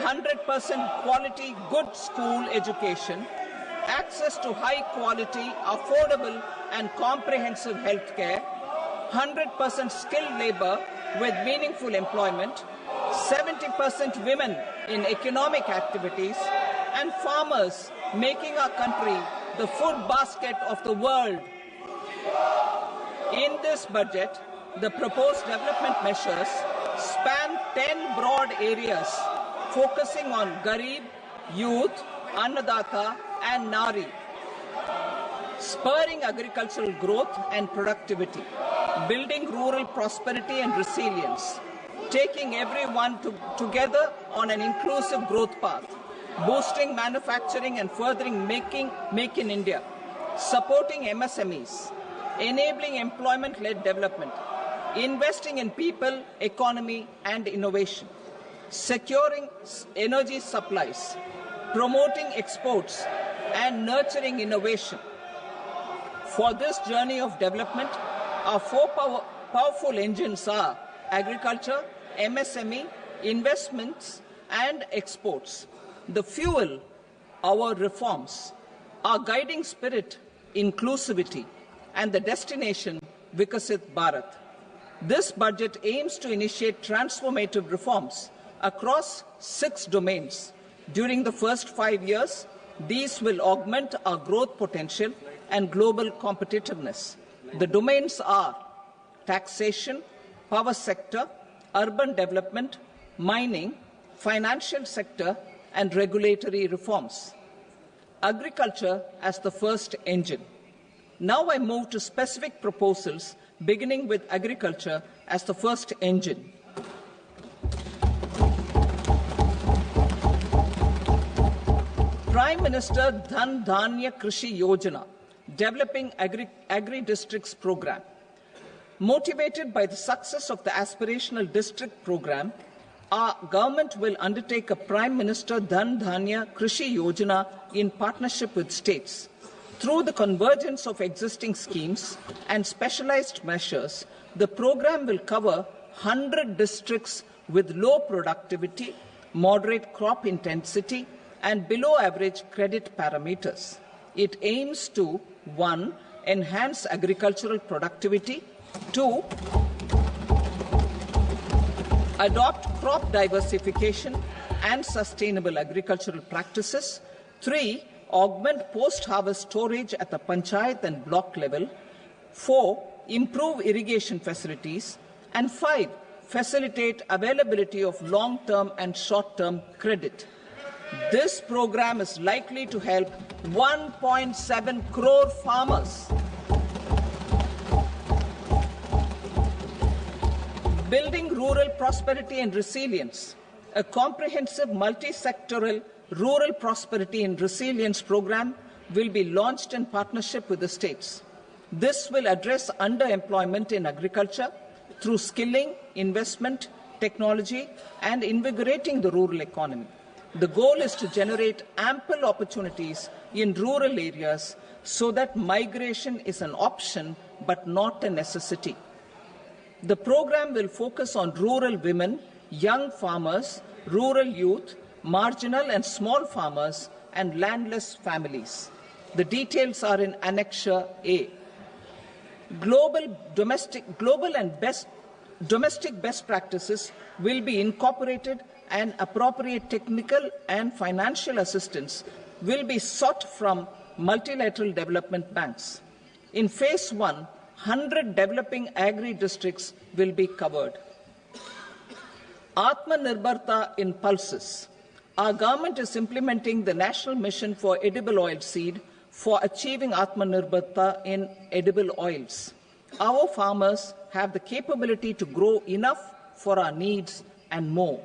100% quality good school education, access to high quality, affordable and comprehensive health care, 100% skilled labor with meaningful employment, 70% women in economic activities, and farmers making our country the food basket of the world. In this budget, the proposed development measures span 10 broad areas focusing on Garib, youth, Annadata and Nari, spurring agricultural growth and productivity, building rural prosperity and resilience, taking everyone together on an inclusive growth path, boosting manufacturing and furthering Make in India, supporting MSMEs, enabling employment-led development, investing in people, economy and innovation, securing energy supplies, promoting exports and nurturing innovation. For this journey of development, our 4 powerful engines are agriculture, MSME, investments and exports. The fuel, our reforms, our guiding spirit, inclusivity, and the destination, Vikasit Bharat. This budget aims to initiate transformative reforms across 6 domains. During the first 5 years, these will augment our growth potential and global competitiveness. The domains are taxation, power sector, urban development, mining, financial sector, and regulatory reforms. Agriculture as the first engine. Now I move to specific proposals, beginning with agriculture as the first engine. Prime Minister Dhan Dhanya Krishi Yojana, Developing Agri-Districts Program. Motivated by the success of the Aspirational District Program, our government will undertake a Prime Minister Dhan Dhanya Krishi Yojana in partnership with states. Through the convergence of existing schemes and specialized measures, the program will cover 100 districts with low productivity, moderate crop intensity, and below average credit parameters. It aims to 1. Enhance agricultural productivity, 2. Adopt crop diversification and sustainable agricultural practices, 3. Augment post-harvest storage at the panchayat and block level, 4. Improve irrigation facilities, and 5. Facilitate availability of long-term and short-term credit. This program is likely to help 1.7 crore farmers. Building rural prosperity and resilience. A comprehensive multi-sectoral rural prosperity and resilience program will be launched in partnership with the states. This will address underemployment in agriculture through skilling, investment, technology, and invigorating the rural economy. The goal is to generate ample opportunities in rural areas so that migration is an option but not a necessity. The program will focus on rural women, young farmers, rural youth, marginal and small farmers, and landless families. The details are in Annexure A. Domestic best practices will be incorporated, and appropriate technical and financial assistance will be sought from multilateral development banks. In Phase 1, 100 developing agri-districts will be covered. Atmanirbharta in pulses. Our government is implementing the National Mission for Edible Oilseed for achieving Atmanirbharta in edible oils. Our farmers have the capability to grow enough for our needs and more.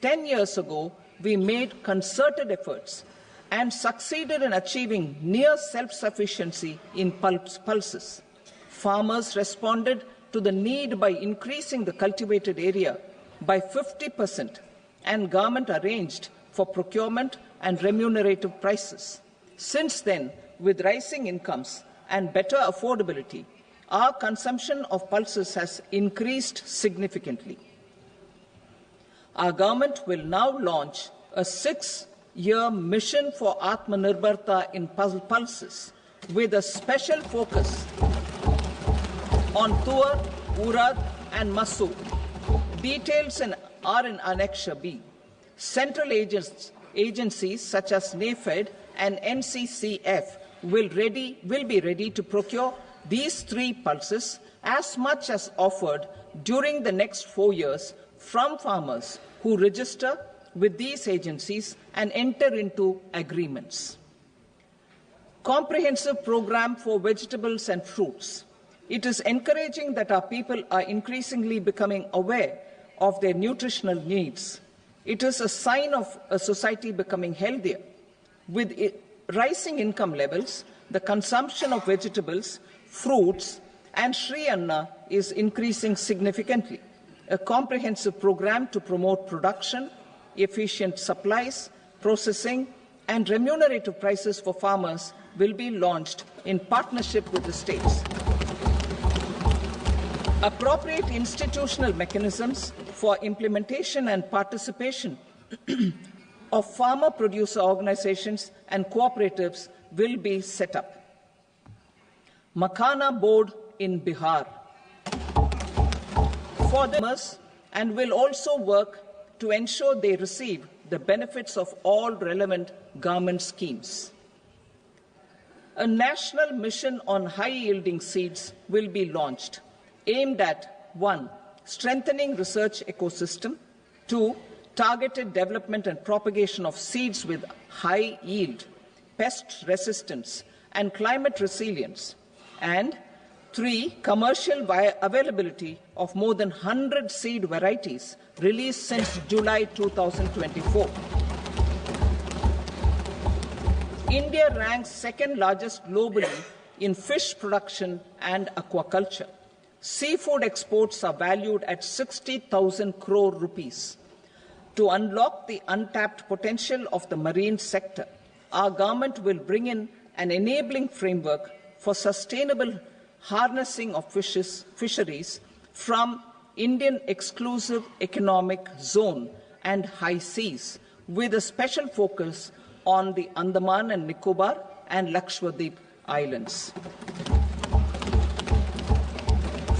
10 years ago, we made concerted efforts and succeeded in achieving near self-sufficiency in pulses. Farmers responded to the need by increasing the cultivated area by 50%, and government arranged for procurement and remunerative prices. Since then, with rising incomes and better affordability, our consumption of pulses has increased significantly. Our government will now launch a 6-year mission for Atmanirbharta in pulses with a special focus on Tuar, Urad and Masoor. Details are in Annexure B. Central agencies such as NAFED and NCCF will be ready to procure these 3 pulses as much as offered during the next 4 years from farmers who register with these agencies and enter into agreements. Comprehensive program for vegetables and fruits. It is encouraging that our people are increasingly becoming aware of their nutritional needs. It is a sign of a society becoming healthier. With rising income levels, the consumption of vegetables, fruits, and Sri Anna is increasing significantly. A comprehensive program to promote production, efficient supplies, processing, and remunerative prices for farmers will be launched in partnership with the states. Appropriate institutional mechanisms for implementation and participation of farmer producer organizations and cooperatives will be set up. Makhana board in Bihar for the farmers, and will also work to ensure they receive the benefits of all relevant government schemes. A national mission on high-yielding seeds will be launched, aimed at 1. Strengthening research ecosystem, 2. Targeted development and propagation of seeds with high yield, pest resistance, and climate resilience, and 3. Commercial availability of more than 100 seed varieties released since July 2024. India ranks second largest globally in fish production and aquaculture. Seafood exports are valued at 60,000 crore rupees. To unlock the untapped potential of the marine sector, our government will bring in an enabling framework for sustainable harnessing of fisheries from Indian Exclusive Economic Zone and high seas, with a special focus on the Andaman and Nicobar and Lakshadweep Islands.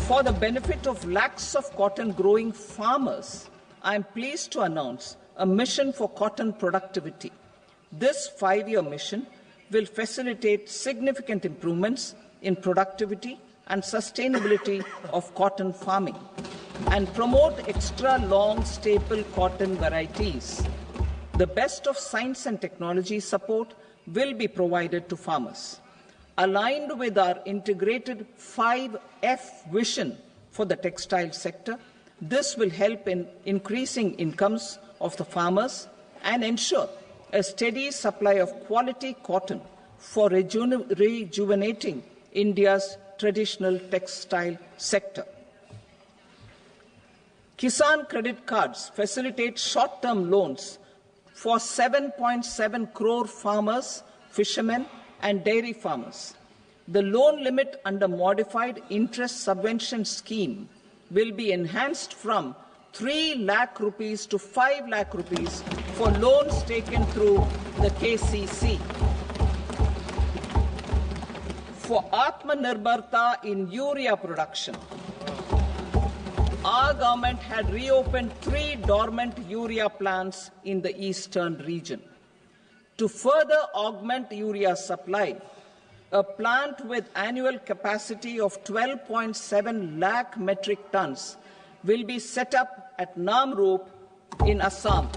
For the benefit of lakhs of cotton growing farmers, I am pleased to announce a mission for cotton productivity. This 5-year mission will facilitate significant improvements in productivity and sustainability of cotton farming and promote extra long staple cotton varieties. The best of science and technology support will be provided to farmers. Aligned with our integrated 5F vision for the textile sector, this will help in increasing incomes of the farmers and ensure a steady supply of quality cotton for rejuvenating India's traditional textile sector. Kisan credit cards facilitate short-term loans for 7.7 crore farmers, fishermen, and dairy farmers. The loan limit under modified interest subvention scheme will be enhanced from 3 lakh rupees to 5 lakh rupees for loans taken through the KCC. For Atmanirbharta in urea production, our government had reopened 3 dormant urea plants in the eastern region. To further augment urea supply, a plant with annual capacity of 12.7 lakh metric tons will be set up at Namrup in Assam.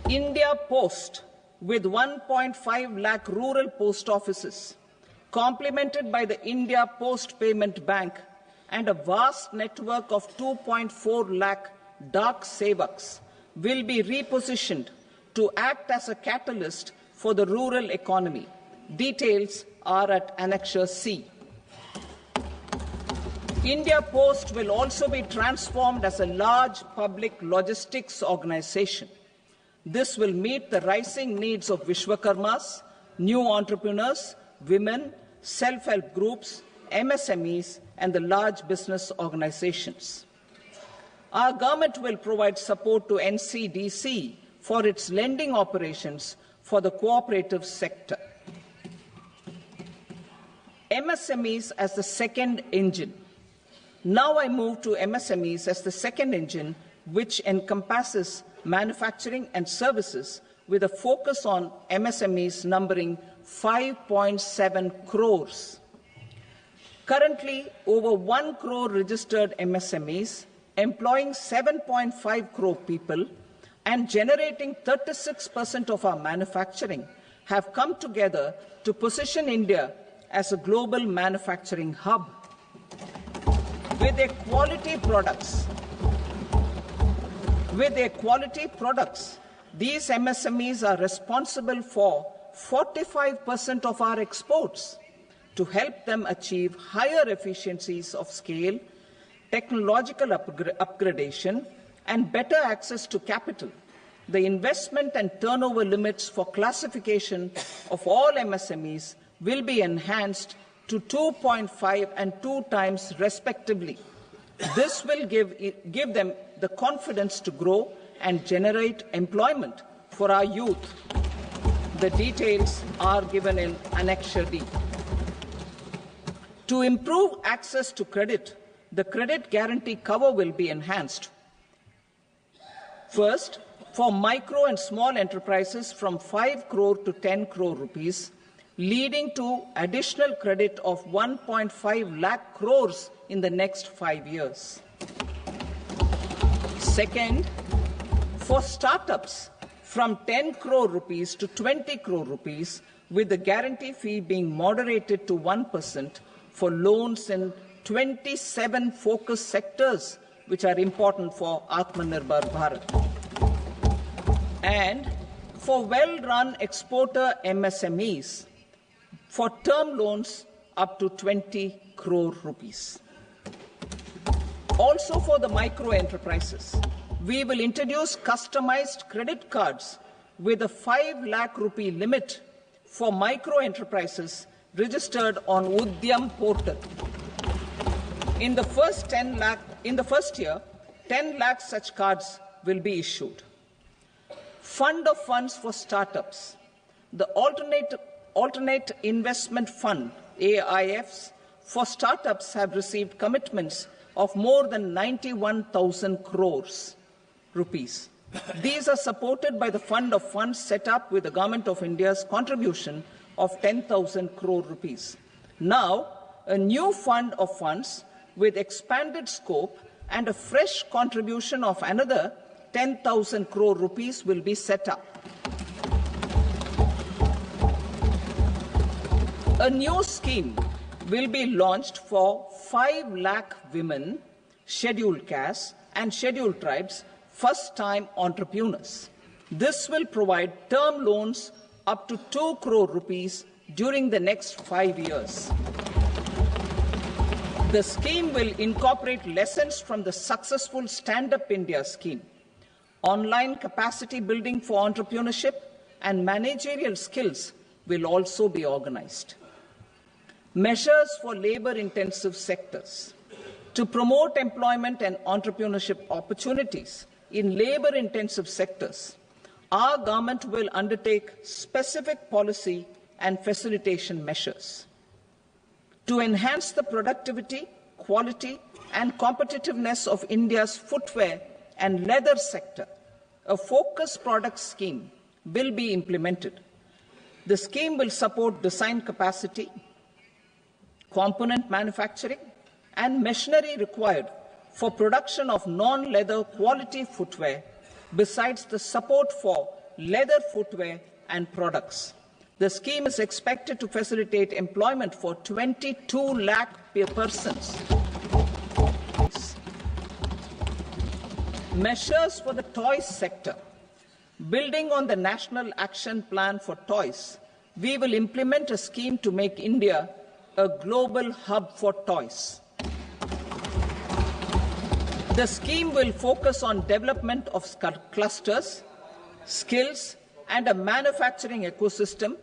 India Post, with 1.5 lakh rural post offices, complemented by the India Post Payment Bank and a vast network of 2.4 lakh Dak Sevaks, will be repositioned to act as a catalyst for the rural economy. Details are at Annexure C. India Post will also be transformed as a large public logistics organization. This will meet the rising needs of Vishwakarmas, new entrepreneurs, women, self-help groups, MSMEs, and the large business organizations. Our government will provide support to NCDC for its lending operations for the cooperative sector. MSMEs as the second engine. Now I move to MSMEs as the second engine, which encompasses manufacturing and services with a focus on MSMEs numbering 5.7 crores. Currently, over 1 crore registered MSMEs, employing 7.5 crore people and generating 36% of our manufacturing, have come together to position India as a global manufacturing hub. With their quality products, these MSMEs are responsible for 45% of our exports. To help them achieve higher efficiencies of scale, technological upgradation, and better access to capital, the investment and turnover limits for classification of all MSMEs will be enhanced to 2.5 and 2 times respectively. This will give them the confidence to grow and generate employment for our youth. The details are given in Annexure D. To improve access to credit, the credit guarantee cover will be enhanced. First, for micro and small enterprises from 5 crore to 10 crore rupees, leading to additional credit of 1.5 lakh crores in the next 5 years. Second, for startups from 10 crore rupees to 20 crore rupees, with the guarantee fee being moderated to 1% for loans in 27 focus sectors which are important for Atmanirbhar Bharat. And for well-run exporter MSMEs, for term loans up to 20 crore rupees. Also for the micro enterprises, we will introduce customized credit cards with a 5 lakh rupee limit for micro enterprises registered on Udyam portal. In the first year, 10 lakh such cards will be issued. Fund of funds for startups. The Alternate Investment Fund, AIFs, for startups have received commitments of more than 91,000 crores rupees. These are supported by the fund of funds set up with the Government of India's contribution of 10,000 crore rupees. Now, a new fund of funds with expanded scope and a fresh contribution of another 10,000 crore rupees will be set up. A new scheme will be launched for 5 lakh women, scheduled castes and scheduled tribes, first-time entrepreneurs. This will provide term loans up to 2 crore rupees during the next 5 years. The scheme will incorporate lessons from the successful Stand Up India scheme. Online capacity building for entrepreneurship and managerial skills will also be organized. Measures for labor-intensive sectors. To promote employment and entrepreneurship opportunities in labor-intensive sectors, our government will undertake specific policy and facilitation measures. To enhance the productivity, quality, and competitiveness of India's footwear and leather sector, a focused product scheme will be implemented. The scheme will support design capacity, component manufacturing, and machinery required for production of non-leather quality footwear, besides the support for leather footwear and products. The scheme is expected to facilitate employment for 22 lakh persons. Measures for the toys sector. Building on the National Action Plan for Toys, we will implement a scheme to make India a global hub for toys. The scheme will focus on development of clusters, skills, and a manufacturing ecosystem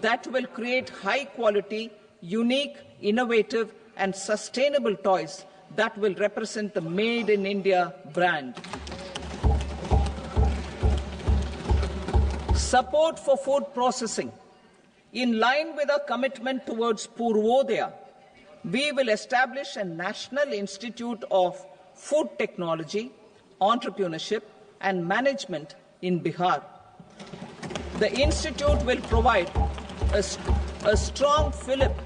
that will create high-quality, unique, innovative, and sustainable toys that will represent the Made in India brand. Support for food processing. In line with our commitment towards Purvodaya, we will establish a National Institute of Food Technology, Entrepreneurship, and Management in Bihar. The institute will provide a strong fillip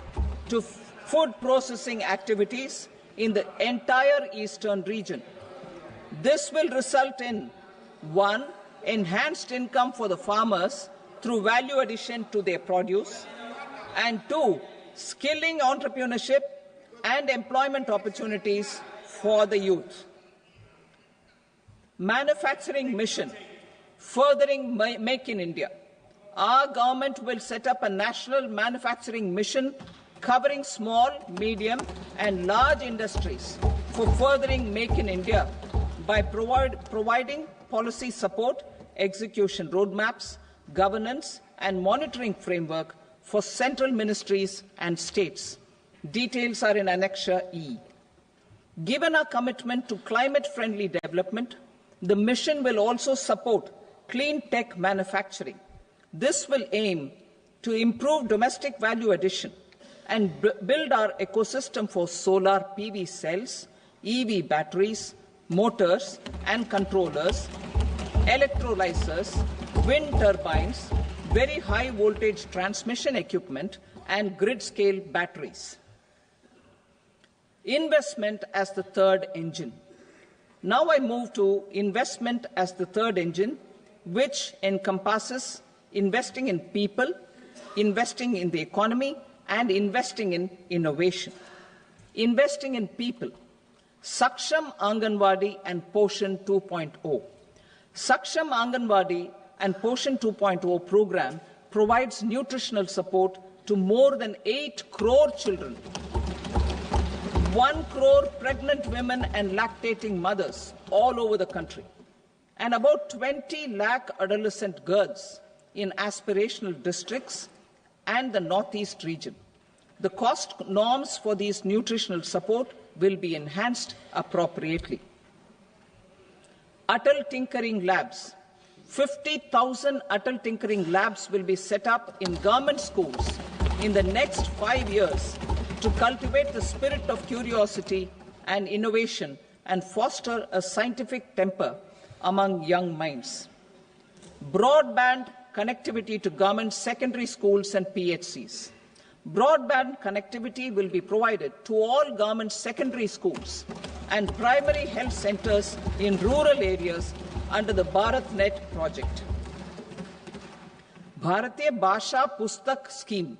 to food processing activities in the entire eastern region. This will result in 1. Enhanced income for the farmers through value addition to their produce, and 2. Skilling entrepreneurship and employment opportunities for the youth. Manufacturing mission, furthering Make in India. Our government will set up a national manufacturing mission covering small, medium, and large industries for furthering Make in India by providing policy support, execution roadmaps, governance, and monitoring framework for central ministries and states. Details are in Annexure E. Given our commitment to climate-friendly development, the mission will also support clean tech manufacturing. This will aim to improve domestic value addition and build our ecosystem for solar PV cells, EV batteries, motors and controllers, electrolyzers, wind turbines, very high voltage transmission equipment, and grid-scale batteries. Investment as the third engine. Now I move to investment as the third engine, which encompasses investing in people, investing in the economy, and investing in innovation. Investing in people. Saksham Anganwadi and Poshan 2.0. Saksham Anganwadi and Poshan 2.0 program provides nutritional support to more than 8 crore children, 1 crore pregnant women and lactating mothers all over the country, and about 20 lakh adolescent girls in aspirational districts and the Northeast region. The cost norms for these nutritional support will be enhanced appropriately. Atal Tinkering Labs. 50,000 Atal Tinkering Labs will be set up in government schools in the next 5 years to cultivate the spirit of curiosity and innovation and foster a scientific temper among young minds. Broadband connectivity to government secondary schools and PHCs. Broadband connectivity will be provided to all government secondary schools and primary health centers in rural areas under the BharatNet project. Bharatiya Bhasha Pustak Scheme.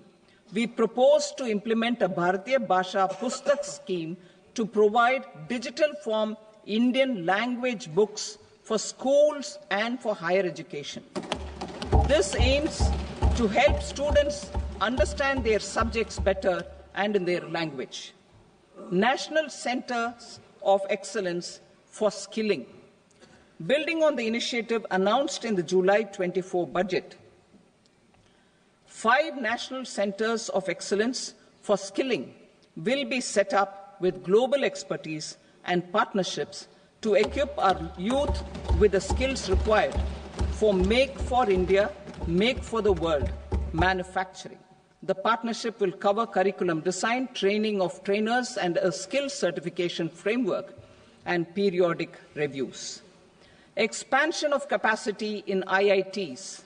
We propose to implement a Bharatiya Bhasha Pustak scheme to provide digital form Indian language books for schools and for higher education. This aims to help students understand their subjects better and in their language. National Centers of Excellence for Skilling. Building on the initiative announced in the July 24 budget, 5 national centers of excellence for skilling will be set up with global expertise and partnerships to equip our youth with the skills required for Make for India, Make for the World manufacturing. The partnership will cover curriculum design, training of trainers, and a skills certification framework and periodic reviews. Expansion of capacity in IITs.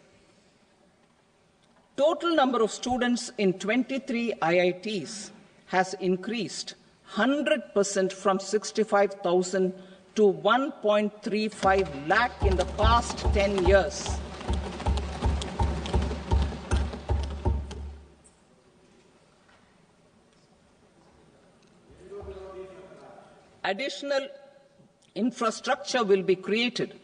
Total number of students in 23 IITs has increased 100% from 65,000 to 1.35 lakh in the past 10 years. Additional infrastructure will be created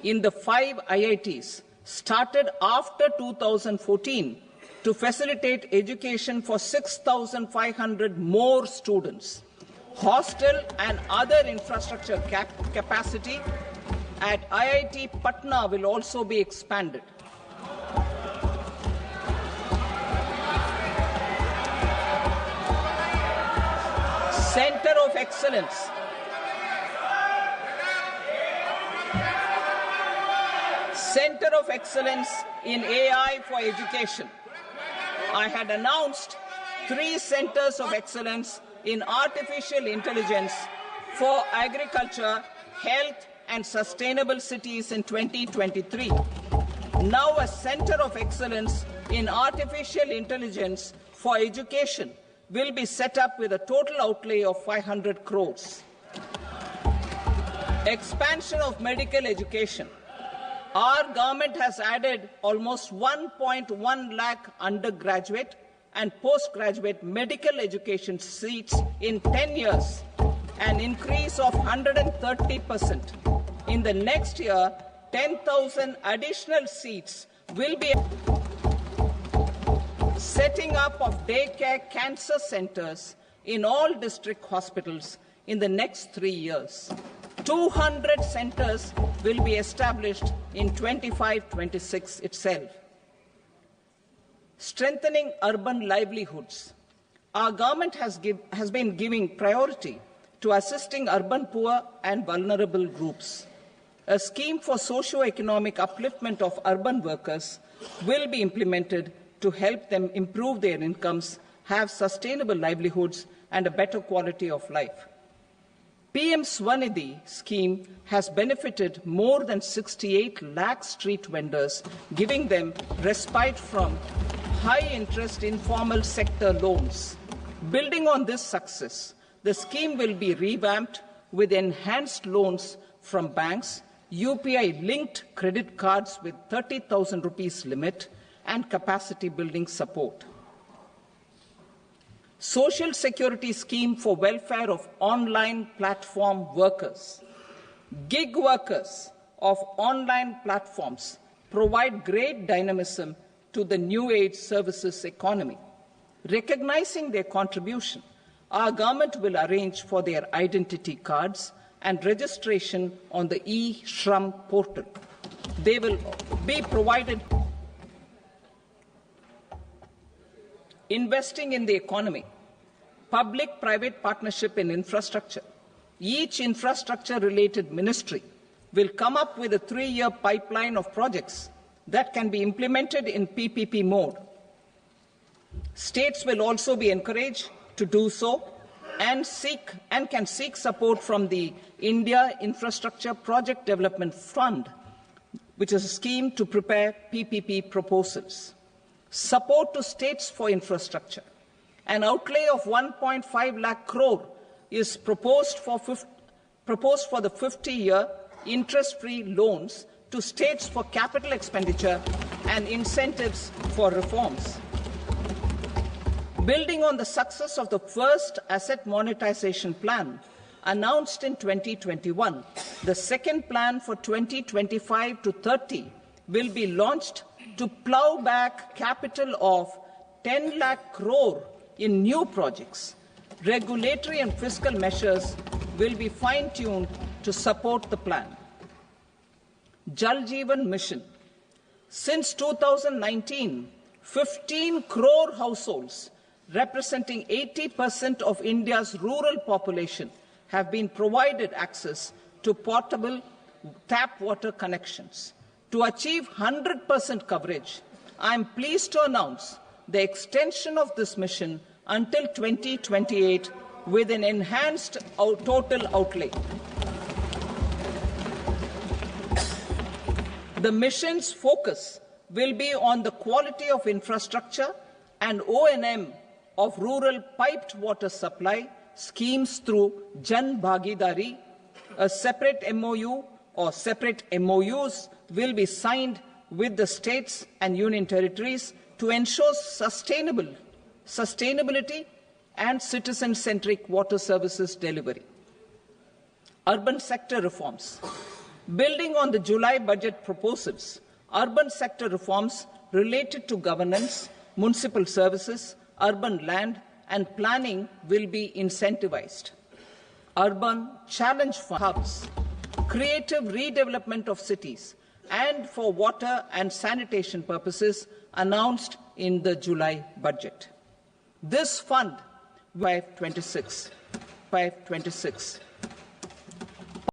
in the 5 IITs started after 2014 to facilitate education for 6,500 more students. Hostel and other infrastructure capacity at IIT Patna will also be expanded. Center of Excellence. Center of Excellence in AI for Education. I had announced 3 centers of excellence in artificial intelligence for agriculture, health, and sustainable cities in 2023. Now a center of excellence in artificial intelligence for education will be set up with a total outlay of 500 crores. Expansion of medical education. Our government has added almost 1.1 lakh undergraduate and postgraduate medical education seats in 10 years, an increase of 130%. In the next year, 10,000 additional seats will be setting up of daycare cancer centers in all district hospitals in the next 3 years. 200 centers will be established in 25-26 itself. Strengthening urban livelihoods. Our government has been giving priority to assisting urban poor and vulnerable groups. A scheme for socio-economic upliftment of urban workers will be implemented to help them improve their incomes, have sustainable livelihoods, and a better quality of life. PM Swanidhi scheme has benefited more than 68 lakh street vendors, giving them respite from high-interest informal sector loans. Building on this success, the scheme will be revamped with enhanced loans from banks, UPI-linked credit cards with 30,000 rupees limit, and capacity building support. Social Security Scheme for welfare of online platform workers. Gig workers of online platforms provide great dynamism to the new age services economy. Recognizing their contribution, our government will arrange for their identity cards and registration on the e-Shram portal. They will be provided. Investing in the economy. Public-private partnership in infrastructure. Each infrastructure-related ministry will come up with a 3-year pipeline of projects that can be implemented in PPP mode. States will also be encouraged to do so and can seek support from the India Infrastructure Project Development Fund, which is a scheme to prepare PPP proposals. Support to states for infrastructure. An outlay of 1.5 lakh crore is proposed for the 50-year interest-free loans to states for capital expenditure and incentives for reforms. Building on the success of the first asset monetization plan announced in 2021, the second plan for 2025 to 30 will be launched to plow back capital of 10 lakh crore in new projects. Regulatory and fiscal measures will be fine-tuned to support the plan. Jal Jeevan Mission. Since 2019, 15 crore households, representing 80% of India's rural population, have been provided access to portable tap water connections. To achieve 100% coverage, I am pleased to announce the extension of this mission until 2028 with an enhanced total outlay. The mission's focus will be on the quality of infrastructure and O&M of rural piped water supply schemes through Jan Bhagidari. A separate MOU or separate MOUs will be signed with the states and union territories to ensure sustainability and citizen-centric water services delivery. Urban sector reforms. Building on the July budget proposals, urban sector reforms related to governance, municipal services, urban land and planning will be incentivized. Urban challenge hubs, creative redevelopment of cities, and for water and sanitation purposes announced in the July budget. This fund, 526,